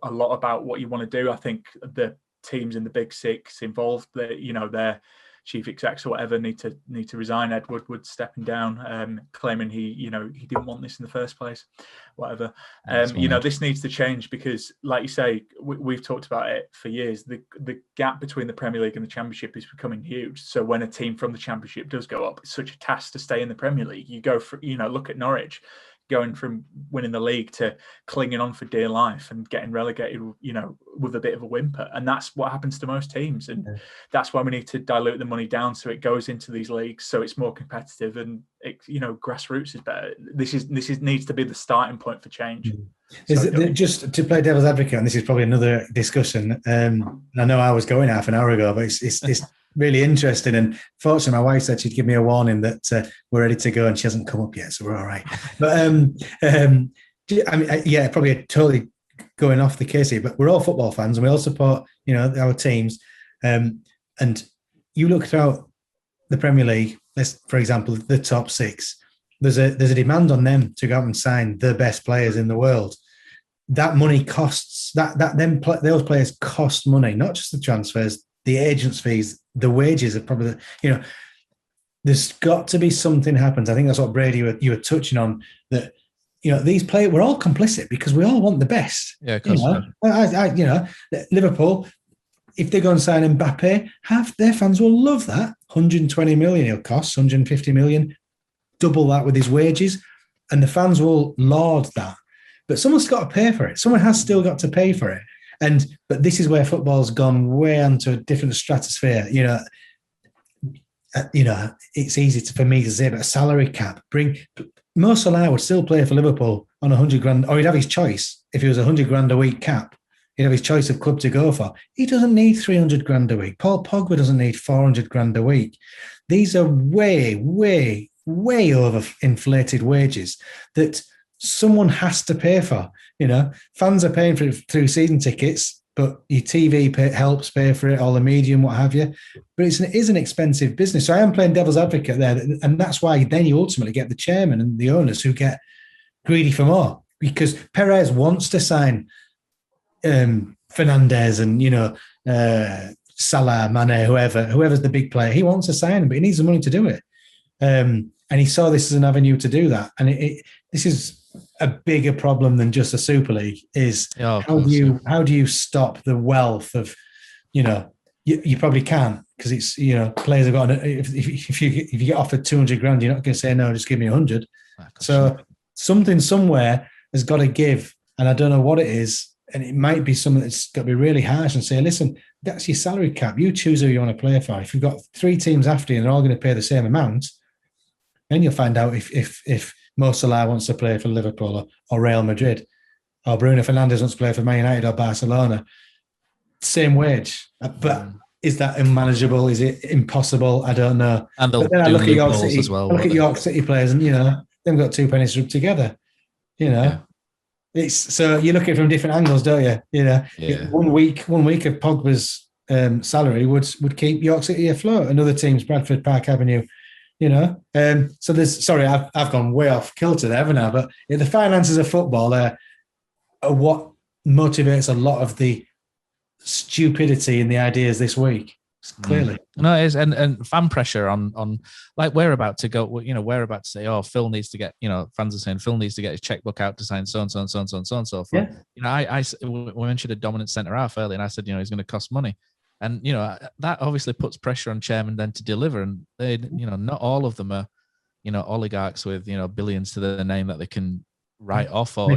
F: a lot about what you want to do. I think the teams in the Big Six involved, their chief execs or whatever need to resign. Ed Woodward stepping down, claiming he didn't want this in the first place, whatever. This needs to change because, like you say, we've talked about it for years. The gap between the Premier League and the Championship is becoming huge. So when a team from the Championship does go up, it's such a task to stay in the Premier League. You go for, look at Norwich, going from winning the league to clinging on for dear life and getting relegated, with a bit of a whimper. And that's what happens to most teams. And that's why we need to dilute the money down so it goes into these leagues, so it's more competitive and grassroots is better. This needs to be the starting point for change.
E: Just to play devil's advocate, and this is probably another discussion. I know I was going half an hour ago, but it's really interesting. And fortunately, my wife said she'd give me a warning that we're ready to go, and she hasn't come up yet, so we're all right. But probably totally going off the case here. But we're all football fans, and we all support our teams. And you look throughout the Premier League. For example, the top six. There's a demand on them to go out and sign the best players in the world. That money costs. Those players cost money, not just the transfers, the agents' fees, the wages are probably. There's got to be something happens. I think that's what Brady you were touching on. That these players, we're all complicit because we all want the best.
A: Yeah, of course.
E: Liverpool, if they go and sign Mbappe, half their fans will love that. 120 million he'll cost, 150 million. Double that with his wages, and the fans will laud that. But someone's got to pay for it. Someone has still got to pay for it. But this is where football's gone way onto a different stratosphere. It's easy for me to say, but a salary cap. Mo Salah would still play for Liverpool on 100 grand, or he'd have his choice. If he was 100 grand a week cap, he'd have his choice of club to go for. He doesn't need 300 grand a week. Paul Pogba doesn't need 400 grand a week. These are way, way, way over inflated wages that someone has to pay for. Fans are paying for it through season tickets, but your TV helps pay for it, all the media and what have you. But it is an expensive business. So I am playing devil's advocate there, and that's why then you ultimately get the chairman and the owners who get greedy for more, because Perez wants to sign Fernandes and Salah, Mane, whoever's the big player. He wants to sign him, but he needs the money to do it. And he saw this as an avenue to do that. And this is a bigger problem than just the Super League is how do you stop the wealth of, you probably can't, because it's, players have got, if you get offered 200 grand, you're not going to say, no, just give me 100. So something somewhere has got to give, and I don't know what it is. And it might be something that's got to be really harsh and say, listen, that's your salary cap. You choose who you want to play for. If you've got 3 teams after you and they're all going to pay the same amount, then you'll find out if Mo Salah wants to play for Liverpool or Real Madrid, or Bruno Fernandes wants to play for Man United or Barcelona. Same wage. But is that unmanageable? Is it impossible? I don't know.
A: And they'll
E: then I look at York City
A: as well.
E: I look at York City players, and they've got 2 pennies rubbed together.
A: Yeah.
E: It's so you look at it from different angles, don't you?
A: Yeah.
E: One week of Pogba's salary would keep York City afloat. Another team's Bradford, Park Avenue. So there's. Sorry, I've gone way off kilter there, haven't I? But the finances of football are what motivates a lot of the stupidity in the ideas this week. Clearly,
A: no, it is, and fan pressure on like we're about to go. We're about to say, oh, Phil needs to get. Fans are saying Phil needs to get his checkbook out to sign so and so and so and so and so and so. I we mentioned a dominant centre half earlier, and I said, he's going to cost money, and that obviously puts pressure on chairman then to deliver, and they, not all of them are, oligarchs with billions to their name that they can write off, or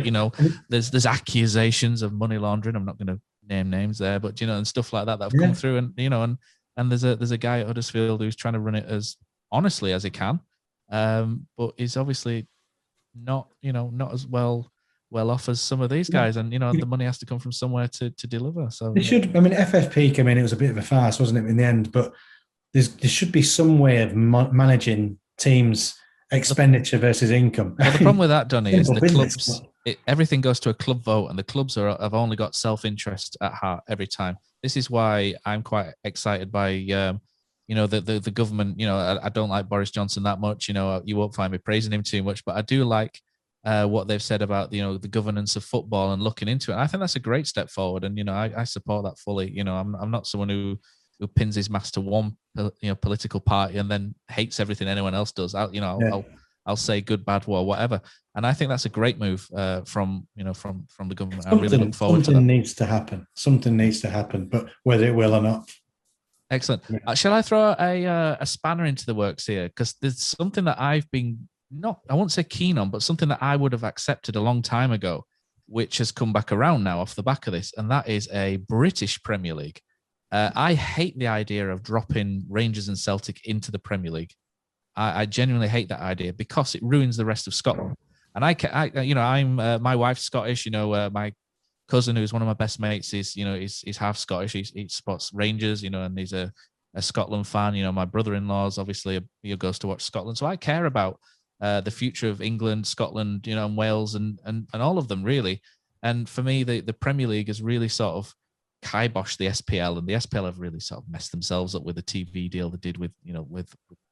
A: there's accusations of money laundering. I'm not going to name names there, but and stuff like that have come through, and there's a guy at Huddersfield who's trying to run it as honestly as he can, but he's obviously not as well off as some of these guys, and the money has to come from somewhere to deliver. So
E: it should. I mean, FFP came in; it was a bit of a farce, wasn't it, in the end? But there should be some way of managing teams' expenditure versus income.
A: Well, the problem with that, Dunny, is the clubs. Everything goes to a club vote, and the clubs have only got self-interest at heart every time. This is why I'm quite excited by, the government. I don't like Boris Johnson that much. You won't find me praising him too much, but I do like what they've said about, the governance of football and looking into it. And I think that's a great step forward, and I support that fully. I'm not someone who pins his mask to one political party and then hates everything anyone else does. I'll say good, bad, or whatever. And I think that's a great move from the government. I really look forward to that.
E: Something needs to happen. Something needs to happen, but whether it will or not.
A: Excellent. Shall I throw a spanner into the works here? Because there's something that I've been I won't say keen on, but something that I would have accepted a long time ago, which has come back around now off the back of this, and that is a British Premier League. I hate the idea of dropping Rangers and Celtic into the Premier League. I genuinely hate that idea because it ruins the rest of Scotland. And I'm my wife's Scottish. My cousin, who's one of my best mates, is he's half Scottish. He supports Rangers, and he's a Scotland fan. My brother-in-law's obviously he goes to watch Scotland, so I care about the future of England, Scotland, and Wales, and all of them really. And for me, the Premier League has really sort of kiboshed the SPL, and the SPL have really sort of messed themselves up with the TV deal they did with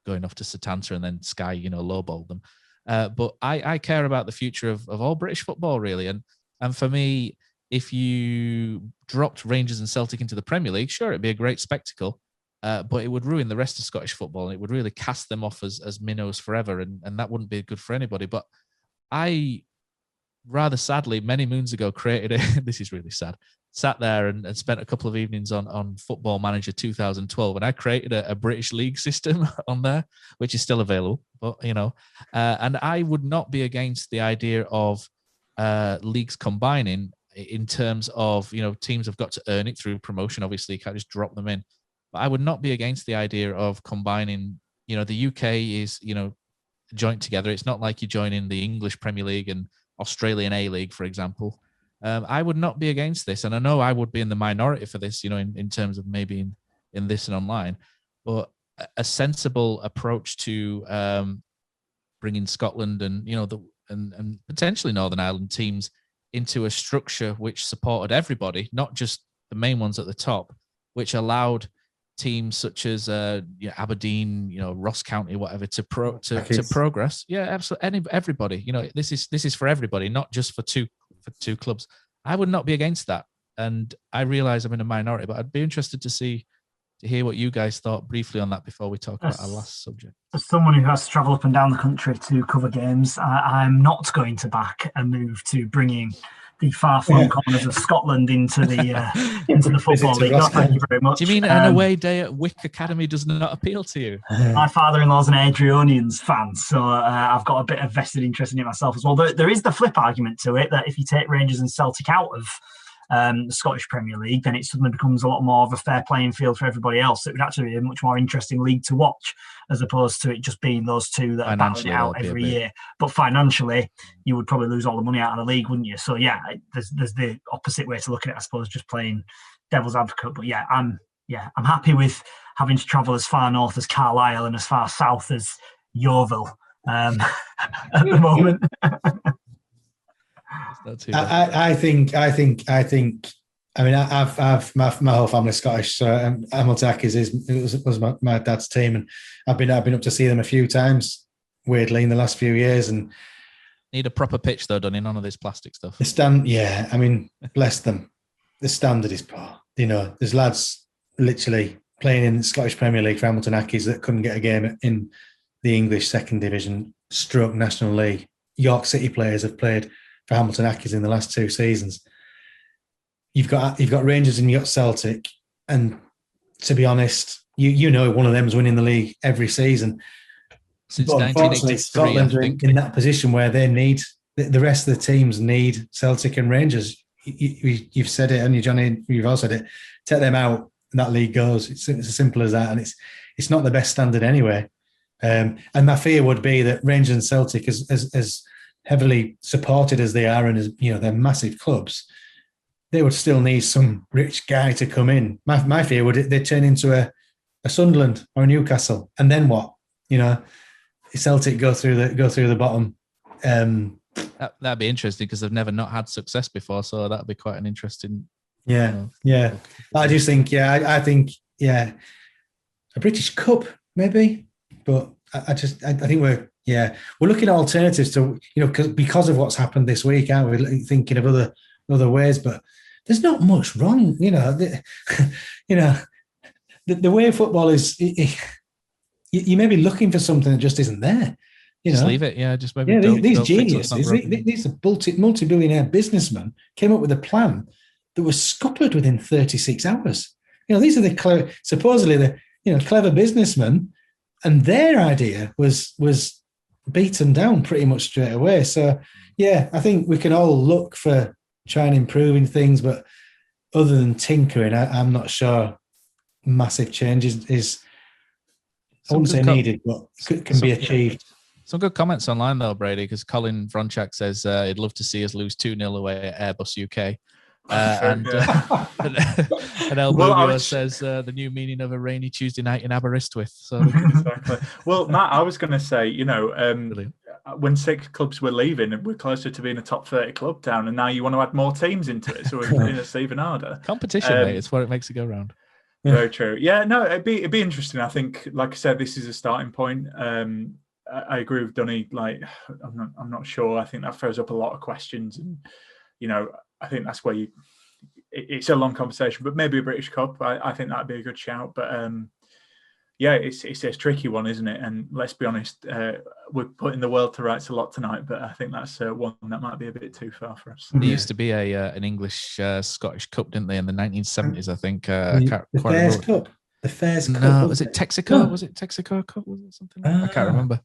A: going off to Setanta, and then Sky lowballed them. But I care about the future of all British football really, and for me, if you dropped Rangers and Celtic into the Premier League, sure, it'd be a great spectacle, but it would ruin the rest of Scottish football, and it would really cast them off as minnows forever, and that wouldn't be good for anybody. But I rather sadly many moons ago created a this is really sad, sat there and spent a couple of evenings on Football Manager 2012, and I created a British league system on there, which is still available. But and I would not be against the idea of leagues combining in terms of teams have got to earn it through promotion. Obviously, you can't just drop them in. But I would not be against the idea of combining. The UK is joint together. It's not like you join in the English Premier League and Australian A-League, for example. I would not be against this, and I know I would be in the minority for this, in terms of maybe in this and online, but a sensible approach to bringing Scotland and and potentially Northern Ireland teams into a structure which supported everybody, not just the main ones at the top, which allowed teams such as Aberdeen, Ross County, whatever, to progress. Yeah, absolutely. Everybody. This is for everybody, not just for two clubs. I would not be against that, and I realize I'm in a minority, but I'd be interested to see to hear what you guys thought briefly on that before we talk about our last subject.
D: As someone who has to travel up and down the country to cover games, I'm not going to back a move to bringing the far-flung corners of Scotland into the Football League. No, thank you very much.
A: Do you mean an away day at Wick Academy does not appeal to you?
D: My father-in-law's an Adrionians fan, so I've got a bit of vested interest in it myself as well. There is the flip argument to it that if you take Rangers and Celtic out of the Scottish Premier League, then it suddenly becomes a lot more of a fair playing field for everybody else. It would actually be a much more interesting league to watch, as opposed to it just being those two that are battling it out every year. But financially, you would probably lose all the money out of the league, wouldn't you? So yeah, there's the opposite way to look at it, I suppose, just playing devil's advocate. But yeah, I'm happy with having to travel as far north as Carlisle and as far south as Yeovil at the moment.
E: I think. I mean, I've my whole family's Scottish, so Hamilton Accies was my dad's team, and I've been up to see them a few times, weirdly, in the last few years. And
A: need a proper pitch though, Dunny, none of this plastic stuff.
E: The stand, yeah. I mean, bless them. The standard is poor. You know, there's lads literally playing in the Scottish Premier League for Hamilton Accies that couldn't get a game in the English Second Division, stroke National League. York City players have played for Hamilton Accies in the last 2 seasons. You've got Rangers and you've got Celtic, and to be honest, you know one of them's winning the league every season.
A: Since 1983,
E: Scotland are in that position where they need the rest of the teams need Celtic and Rangers. You've said it, and you, Johnny, you've also said it. Take them out, and that league goes. It's as simple as that, and it's not the best standard anyway. And my fear would be that Rangers and Celtic, as heavily supported as they are, and as you know, they're massive clubs, they would still need some rich guy to come in. My fear would they turn into a Sunderland or a Newcastle, and then what? You know, Celtic go through the bottom.
A: That'd be interesting because they've never not had success before, so that'd be quite an interesting.
E: Yeah. I just think, I think, a British Cup maybe, but I think we're looking at alternatives to, you know, because of what's happened this week, aren't we? Thinking of other ways, but there's not much wrong, you know. The way football is, you may be looking for something that just isn't there. You know,
A: just leave it. Yeah, just maybe.
E: Yeah, these geniuses, these are multi-billionaire businessmen came up with a plan that was scuppered within 36 hours. You know, these are the supposedly the clever businessmen, and their idea was beaten down pretty much straight away. So yeah, I think we can all look for trying improving things, but other than tinkering, I'm not sure massive changes is. I wouldn't say needed, but can be achieved.
A: Some good comments online though, Brady, because Colin Vronchak says he'd love to see us lose 2-0 away at Airbus UK. And El Bubio says the new meaning of a rainy Tuesday night in Aberystwyth. So
F: exactly. Well, Matt, I was going to say, you know, when 6 clubs were leaving, we're closer to being a top 30 club down, and now you want to add more teams into it, so we're putting us even harder.
A: Competition, mate, it's what it makes it go round.
F: Very true. Yeah, no, it'd be interesting. I think, like I said, this is a starting point. I agree with Dunny. Like, I'm not sure. I think that throws up a lot of questions, and you know, I think that's where it's a long conversation. But maybe a British Cup, I think that'd be a good shout. But yeah, it's a tricky one, isn't it? And let's be honest, we're putting the world to rights a lot tonight, but I think that's one that might be a bit too far for us.
A: There used to be an English Scottish Cup, didn't they, in the 1970s? I think. I can't
E: the
A: quite
E: Fairs
A: remember.
E: Cup. The Fairs Cup.
A: No, was it Texaco? Was it Texaco Cup? Was it something? I can't remember.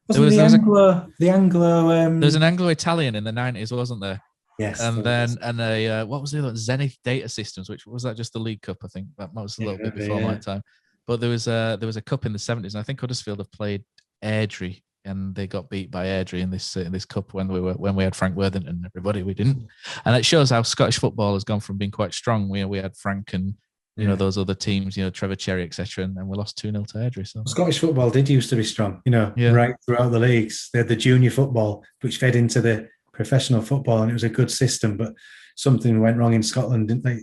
E: There was the Anglo.
A: There was an Anglo-Italian in the 90s, wasn't there?
E: Yes.
A: And then what was the other? Zenith Data Systems, which was that just the League Cup? I think that was a little bit before my time. But there was a cup in the 70s, and I think Huddersfield have played Airdrie, and they got beat by Airdrie in this cup when we had Frank Worthington and everybody. We didn't, and it shows how Scottish football has gone from being quite strong. We had Frank and those other teams, Trevor Cherry, etc., and we lost 2-0 to Airdrie. So
E: Scottish football did used to be strong, right throughout the leagues. They had the junior football, which fed into the professional football, and it was a good system. But something went wrong in Scotland, didn't they?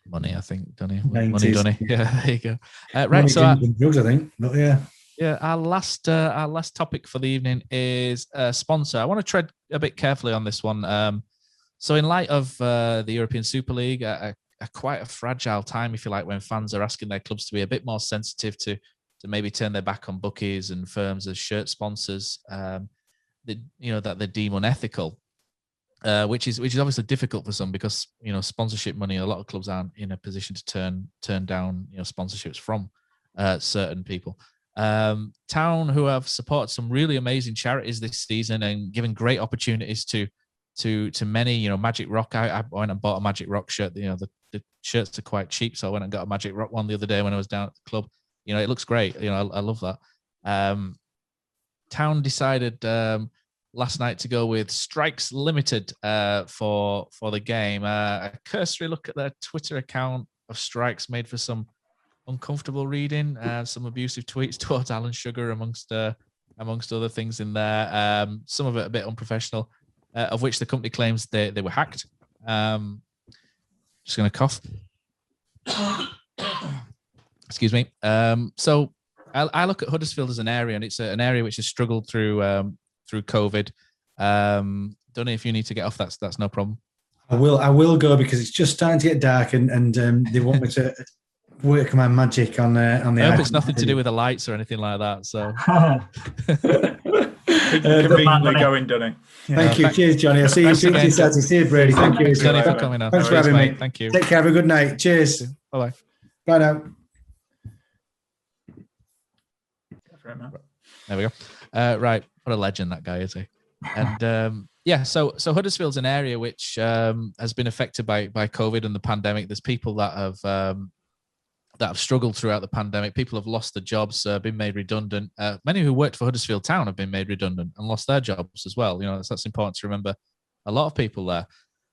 A: Money, I think, Dunny. Money, Dunny. Yeah, there you go. Right,
E: money,
A: so
E: drugs, I think. But yeah.
A: Our last topic for the evening is sponsor. I want to tread a bit carefully on this one. So, in light of the European Super League, quite a fragile time, if you like, when fans are asking their clubs to be a bit more sensitive to maybe turn their back on bookies and firms as shirt sponsors that they deem unethical, which is obviously difficult for some because sponsorship money. A lot of clubs aren't in a position to turn down sponsorships from certain people. Town, who have supported some really amazing charities this season and given great opportunities to many, Magic Rock. I went and bought a Magic Rock shirt. The shirts are quite cheap, so I went and got a Magic Rock one the other day when I was down at the club. It looks great. I love that. Town decided last night to go with Strikes Limited for the game. A cursory look at their Twitter account of Strikes made for some uncomfortable reading, some abusive tweets towards Alan Sugar amongst other things in there. Some of it a bit unprofessional, of which the company claims they were hacked. Just going to cough. Excuse me. So I look at Huddersfield as an area, and it's an area which has struggled through COVID. Dunny, if you need to get off, that's no problem.
E: I will go because it's just starting to get dark, and they want me to work my magic on the. I hope
A: it's nothing to do with the lights or anything like that. So
F: conveniently going, Dunny.
E: Thank you. Cheers, Johnny. I'll see you Tuesday, Saturday. See you, Brady. Thank you.
A: Thanks, Johnny, for coming on.
E: Thanks for having me.
A: Thank you.
E: Take care. Have a good night. Cheers.
A: Bye.
E: Bye now.
A: There we go. Right. What a legend that guy is, eh? And so Huddersfield's an area which has been affected by COVID and the pandemic. There's people that have struggled throughout the pandemic. People have lost their jobs, been made redundant. Many who worked for Huddersfield Town have been made redundant and lost their jobs as well. That's important to remember. A lot of people there.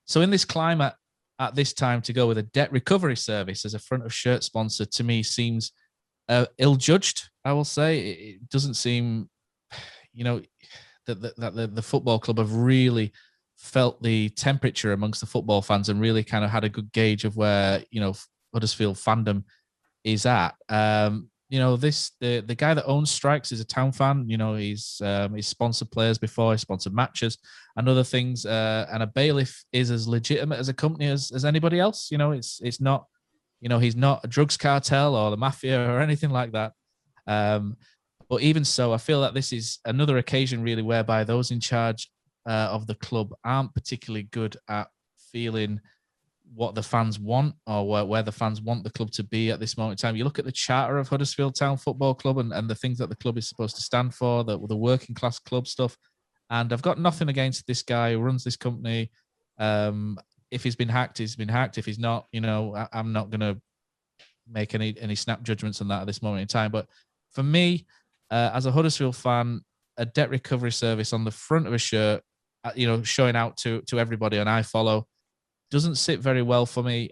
A: So in this climate, at this time, to go with a debt recovery service as a front of shirt sponsor, to me seems ill-judged. I will say it doesn't seem, that the football club have really felt the temperature amongst the football fans and really kind of had a good gauge of where Huddersfield fandom is at. The guy that owns Strikes is a Town fan. He's sponsored players before, he sponsored matches and other things. And a bailiff is as legitimate as a company as anybody else. It's not, he's not a drugs cartel or the mafia or anything like that. But even so, I feel that this is another occasion really whereby those in charge of the club aren't particularly good at feeling what the fans want or where the fans want the club to be at this moment in time. You look at the charter of Huddersfield Town Football Club and the things that the club is supposed to stand for, the working class club stuff. And I've got nothing against this guy who runs this company. If he's been hacked, he's been hacked. If he's not, I'm not going to make any snap judgments on that at this moment in time. But for me, as a Huddersfield fan, a debt recovery service on the front of a shirt, showing out to everybody on iFollow, doesn't sit very well for me.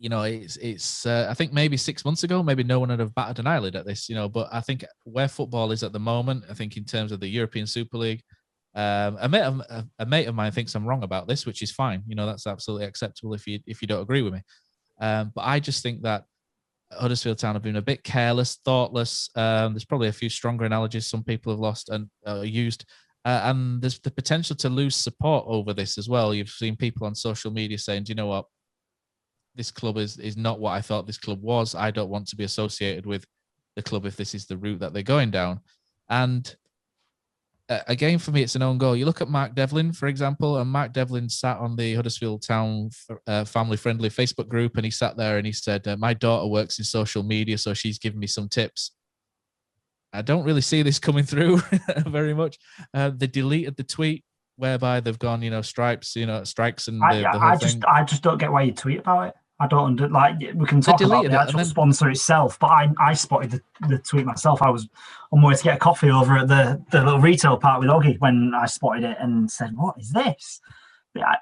A: It's I think maybe 6 months ago, maybe no one would have batted an eyelid at this, but I think where football is at the moment, I think in terms of the European Super League, a mate of mine thinks I'm wrong about this, which is fine. That's absolutely acceptable if you don't agree with me. But I just think that Huddersfield Town have been a bit careless, thoughtless. There's probably a few stronger analogies some people have lost and used. And there's the potential to lose support over this as well. You've seen people on social media saying, do you know what? This club is not what I thought this club was. I don't want to be associated with the club if this is the route that they're going down. And again, for me, it's an own goal. You look at Mark Devlin, for example, and Mark Devlin sat on the Huddersfield Town family-friendly Facebook group, and he sat there and he said, my daughter works in social media, so she's giving me some tips. I don't really see this coming through very much. They deleted the tweet whereby they've gone, stripes, strikes and the whole thing.
D: I just don't get why you tweet about it. I don't we can talk about the actual sponsor itself, but I spotted the tweet myself. I was on my way to get a coffee over at the little retail park with Oggy when I spotted it and said, what is this?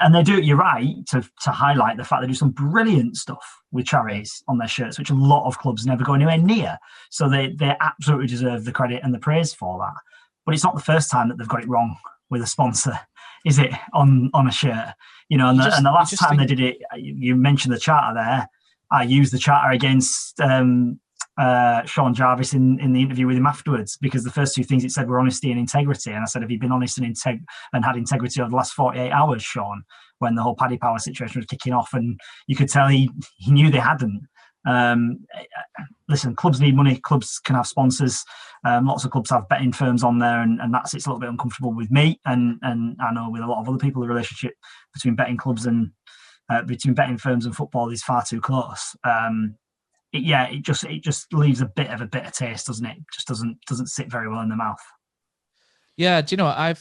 D: And they do it, you're right, to highlight the fact they do some brilliant stuff with charities on their shirts, which a lot of clubs never go anywhere near. So they absolutely deserve the credit and the praise for that. But it's not the first time that they've got it wrong with a sponsor, is it, on a shirt? And the last time they did it, you mentioned the charter there. I used the charter against Sean Jarvis in the interview with him afterwards, because the first two things it said were honesty and integrity. And I said, have you been honest and had integrity over the last 48 hours, Sean, when the whole Paddy Power situation was kicking off? And you could tell he knew they hadn't. Listen, clubs need money. Clubs can have sponsors. Lots of clubs have betting firms on there, and it's a little bit uncomfortable with me, and I know with a lot of other people, the relationship between betting clubs and between betting firms and football is far too close. It just leaves a bit of a bitter taste, doesn't it? It just doesn't sit very well in the mouth. Yeah,
A: do you know what?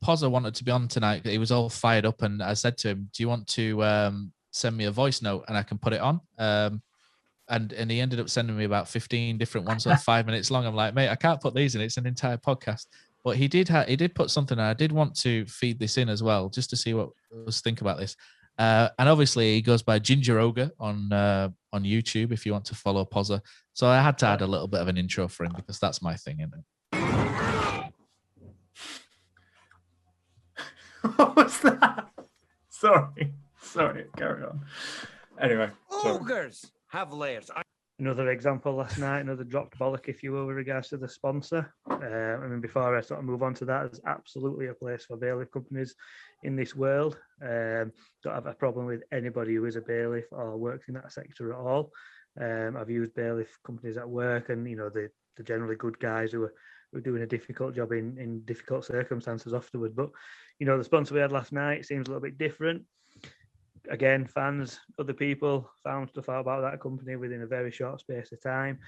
A: Pozza wanted to be on tonight. He was all fired up, and I said to him, "Do you want to send me a voice note and I can put it on?" And he ended up sending me about 15 different ones, like 5 minutes long. I'm like, mate, I can't put these in. It's an entire podcast. But he did put something, and I did want to feed this in as well, just to see what us think about this. And obviously, he goes by Ginger Ogre on YouTube if you want to follow Pozza. So I had to add a little bit of an intro for him because that's my thing, isn't it?
F: What was that? Sorry, carry on. Anyway.
G: Ogres have layers. Another example last night, another dropped bollock, if you will, with regards to the sponsor. Before I sort of move on to that, there's absolutely a place for bailiff companies in this world. Don't have a problem with anybody who is a bailiff or works in that sector at all. I've used bailiff companies at work, and they're generally good guys who are doing a difficult job in difficult circumstances afterwards. But the sponsor we had last night seems a little bit different. Again, fans, other people found stuff out about that company within a very short space of time.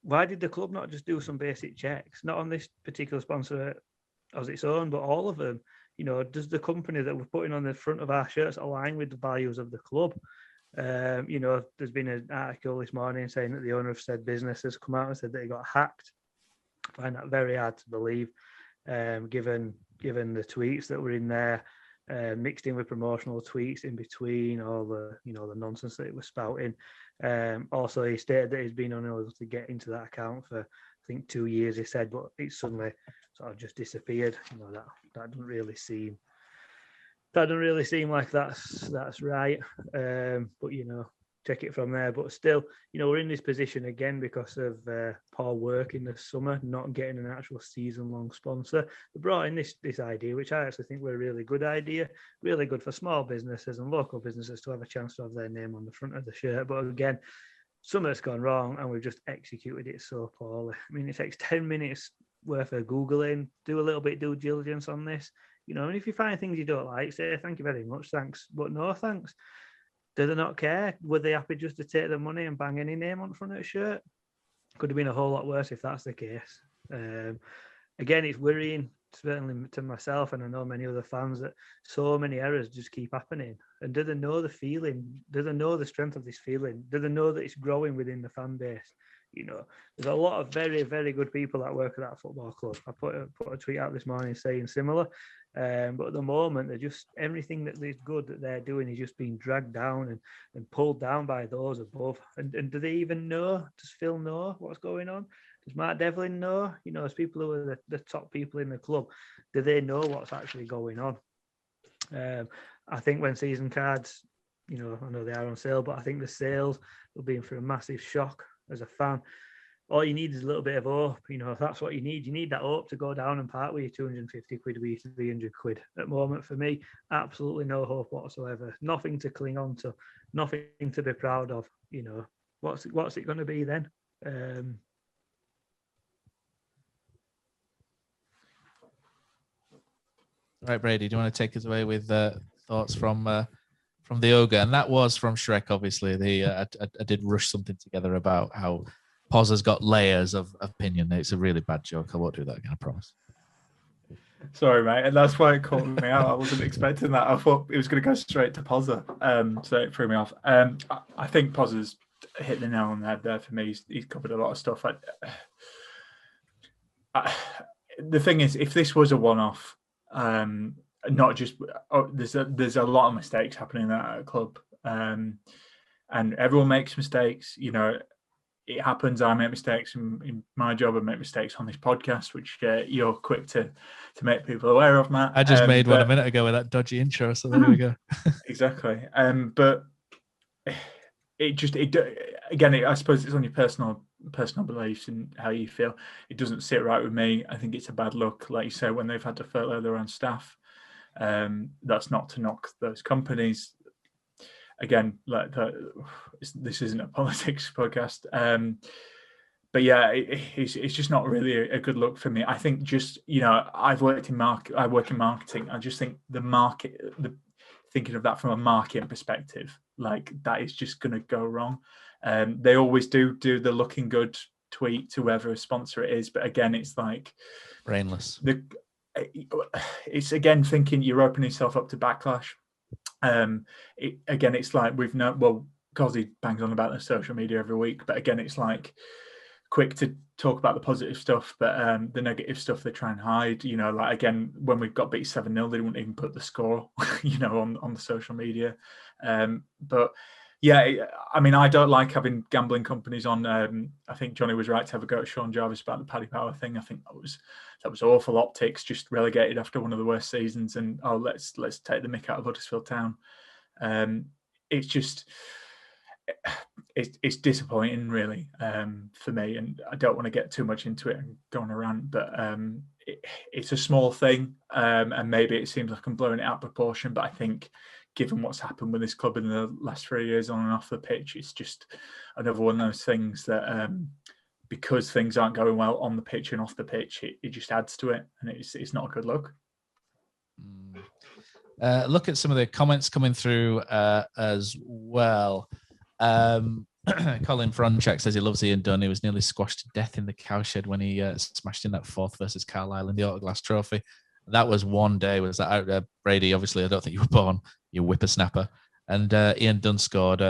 G: Why did the club not just do some basic checks? Not on this particular sponsor as its own, but all of them. Does the company that we're putting on the front of our shirts align with the values of the club? There's been an article this morning saying that the owner of said business has come out and said that he got hacked. I find that very hard to believe, given the tweets that were in there. Mixed in with promotional tweets in between all the the nonsense that it was spouting. Also, he stated that he's been unable to get into that account for I think 2 years. He said, but it suddenly sort of just disappeared. That doesn't really seem like that's right. But take it from there. But still, we're in this position again because of poor work in the summer, not getting an actual season-long sponsor. They brought in this idea, which I actually think were a really good idea, really good for small businesses and local businesses to have a chance to have their name on the front of the shirt. But again, something's gone wrong, and we've just executed it so poorly. I mean, it takes 10 minutes worth of Googling, do a little bit of due diligence on this. And if you find things you don't like, say, thank you very much, thanks, but no thanks. Do they not care? Were they happy just to take the money and bang any name on the front of the shirt? Could have been a whole lot worse if that's the case. Again, it's worrying, certainly to myself, and I know many other fans, that so many errors just keep happening. And do they know the feeling? Do they know the strength of this feeling? Do they know that it's growing within the fan base? There's a lot of very, very good people that work at that football club. I put a tweet out this morning saying similar. But at the moment, they're just, everything that is good that they're doing is just being dragged down and pulled down by those above. And do they even know? Does Phil know what's going on? Does Mark Devlin know? As people who are the top people in the club, do they know what's actually going on? I think when season cards, I know they are on sale, but I think the sales will be in for a massive shock as a fan. All you need is a little bit of hope. If that's what you need that hope to go down and part with your 250 quid, with your 300 quid. At the moment, for me, absolutely no hope whatsoever. Nothing to cling on to, nothing to be proud of. What's it going to be then?
A: Right, Brady, do you want to take us away with thoughts from the ogre? And that was from Shrek, obviously. I did rush something together about how Pozza's got layers of opinion. It's a really bad joke. I won't do that again, I promise.
F: Sorry, mate. And that's why it caught me out. I wasn't expecting that. I thought it was going to go straight to Pozza. So it threw me off. I think Pozza's hit the nail on the head there for me. He's covered a lot of stuff. The thing is, if this was a one-off, not just there's a lot of mistakes happening at a club, and everyone makes mistakes. It happens. I make mistakes in my job. I make mistakes on this podcast, which you're quick to make people aware of, Matt.
A: I just made one a minute ago with that dodgy intro, so there we go.
F: Exactly. But I suppose it's on your personal beliefs and how you feel. It doesn't sit right with me. I think it's a bad look, like you say, when they've had to furlough their own staff. That's not to knock those companies. Again, this isn't a politics podcast. But yeah, it's just not really a good look for me. I think just, I work in marketing. I just think thinking of that from a marketing perspective, like that is just going to go wrong. They always do the looking good tweet to whoever sponsor it is. But again, it's like
A: brainless.
F: It's again thinking you're opening yourself up to backlash. It's like Gozzy bangs on about the social media every week, but again, it's like quick to talk about the positive stuff, but the negative stuff they try and hide. Like again, when we got beat 7-0, they wouldn't even put the score, on the social media. But yeah, I mean, I don't like having gambling companies on. I think Johnny was right to have a go at Sean Jarvis about the Paddy Power thing. I think that was awful optics, just relegated after one of the worst seasons. And let's take the mick out of Huddersfield Town. It's just. It's disappointing, really, for me, and I don't want to get too much into it and go on a rant, but it's a small thing, and maybe it seems like I'm blowing it out of proportion, but I think given what's happened with this club in the last 3 years on and off the pitch, it's just another one of those things that because things aren't going well on the pitch and off the pitch, it just adds to it, and it's not a good look.
A: Look at some of the comments coming through as well. Colin Fronchak says he loves Ian Dunny. He was nearly squashed to death in the cowshed when he smashed in that 4th versus Carlisle in the Autoglass Trophy. That was one day. Was that out? Brady, obviously, I don't think you were born, you whippersnapper. And Ian Dunn scored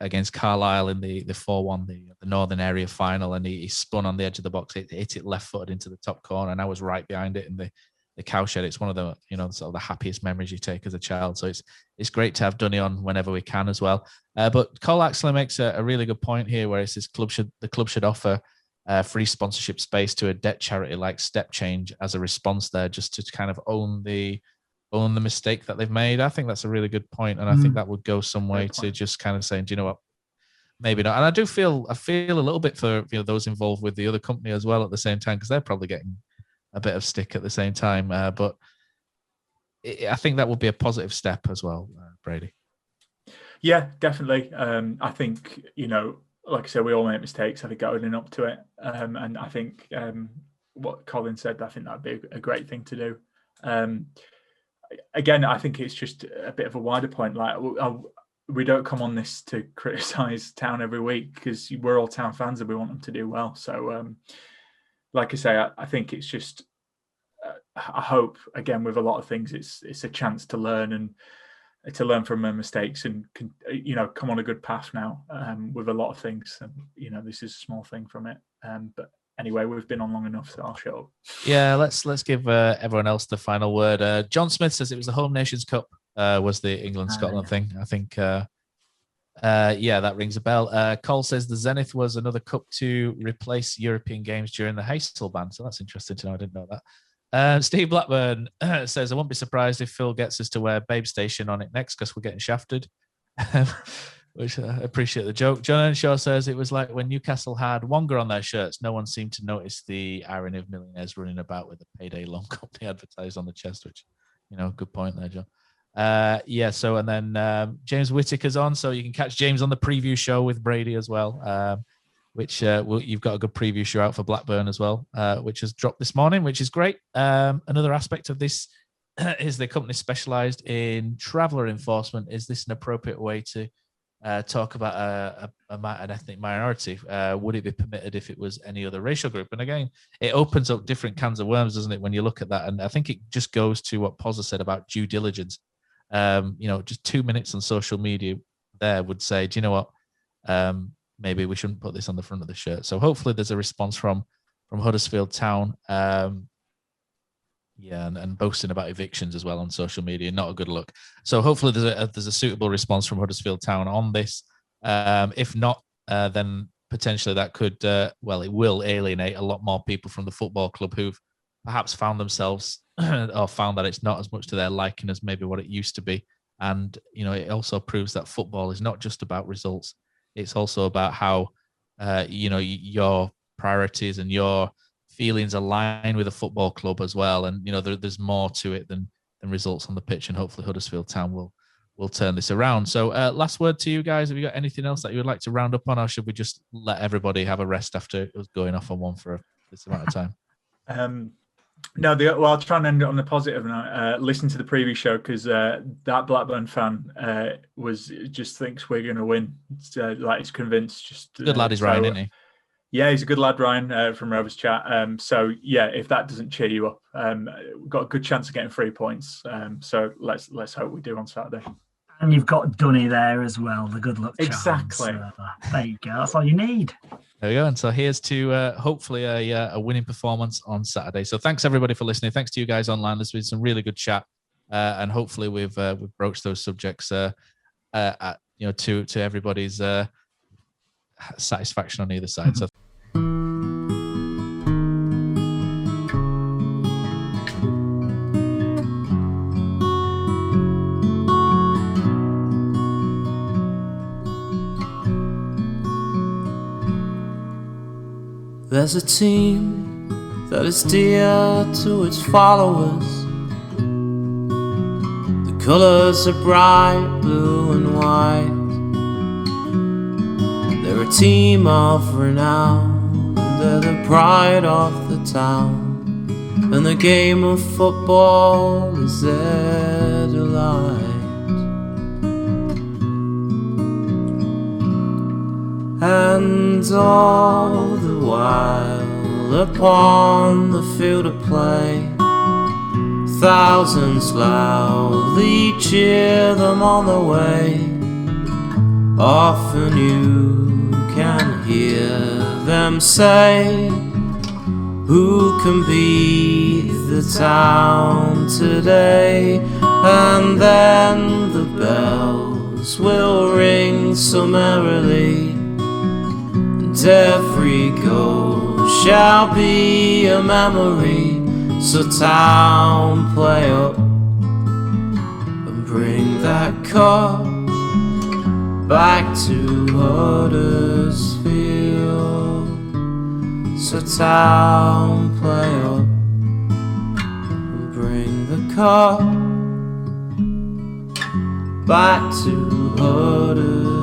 A: against Carlisle in the 4-1, the Northern Area final, and he spun on the edge of the box, hit it left-footed into the top corner, and I was right behind it in the cowshed. It's one of the sort of the happiest memories you take as a child. So it's great to have Dunny on whenever we can as well. But Cole Axley makes a really good point here, where it's the club should offer free sponsorship space to a debt charity like Step Change as a response there, just to kind of own the mistake that they've made. I think that's a really good point, and I think that would go some way to just kind of saying, do you know what, maybe not. And I feel a little bit for those involved with the other company as well at the same time, because they're probably getting a bit of stick at the same time, but I think that would be a positive step as well, Brady.
F: Yeah, definitely. I think, like I said, we all make mistakes. I think owning up to it. And I think what Colin said, I think that'd be a great thing to do. Again, I think it's just a bit of a wider point. Like, we don't come on this to criticise Town every week, because we're all Town fans and we want them to do well. So, like I say, I think it's just, I hope, again, with a lot of things, it's a chance to learn and to learn from their mistakes and, come on a good path now with a lot of things. And, this is a small thing from it. But anyway, we've been on long enough, so I'll shut up. Yeah,
A: let's give everyone else the final word. John Smith says it was the Home Nations Cup, was the England-Scotland thing. I think... yeah, that rings a bell. Cole says the Zenith was another cup to replace European games during the Heysel ban. So that's interesting to know. I didn't know that. Steve Blackburn says, I won't be surprised if Phil gets us to wear Babe Station on it next, because we're getting shafted. Which I appreciate the joke. John Earnshaw says it was like when Newcastle had Wonga on their shirts. No one seemed to notice the irony of millionaires running about with a payday loan company advertised on the chest, which, good point there, John. So and then James Whittaker's on, so you can catch James on the preview show with Brady as well, which you've got a good preview show out for Blackburn as well, which has dropped this morning, which is great. Another aspect of this is the company specialised in traveller enforcement. Is this an appropriate way to talk about an ethnic minority? Would it be permitted if it was any other racial group? And again, it opens up different cans of worms, doesn't it, when you look at that? And I think it just goes to what Pozza said about due diligence. Just 2 minutes on social media there would say, do you know what? Maybe we shouldn't put this on the front of the shirt. So hopefully there's a response from Huddersfield Town. And boasting about evictions as well on social media, not a good look. So hopefully there's a suitable response from Huddersfield Town on this. If not, then potentially that could, it will alienate a lot more people from the football club who've perhaps found themselves or found that it's not as much to their liking as maybe what it used to be. And, it also proves that football is not just about results. It's also about how, your priorities and your feelings align with a football club as well. And, there's more to it than results on the pitch, and hopefully Huddersfield Town will turn this around. So last word to you guys. Have you got anything else that you would like to round up on, or should we just let everybody have a rest after it was going off on one for this amount of time?
F: No, I'll try and end it on the positive note. Listen to the preview show, because that Blackburn fan thinks we're going to win. He's convinced.
A: Good lad is Ryan, isn't he?
F: Yeah, he's a good lad, Ryan, from Rowe's chat. So yeah, if that doesn't cheer you up, we've got a good chance of getting 3 points. So let's hope we do on Saturday.
D: And you've got Dunny there as well, the good luck
F: exactly.
D: Chance. There you go. That's all you need.
A: There we go. And so here's to hopefully a winning performance on Saturday. So thanks everybody for listening. Thanks to you guys online. There's been some really good chat, and hopefully we've broached those subjects, to everybody's satisfaction on either side. So.
H: There's a team that is dear to its followers. The colours are bright blue and white. They're a team of renown, and they're the pride of the town. And the game of football is their delight. And all the while upon the field of play, thousands loudly cheer them on the way. Often you can hear them say, who can beat the town today? And then the bells will ring so merrily, and every goal shall be a memory. So town, play up and bring that cup back to Huddersfield. So town, play up and bring the cup back to Huddersfield.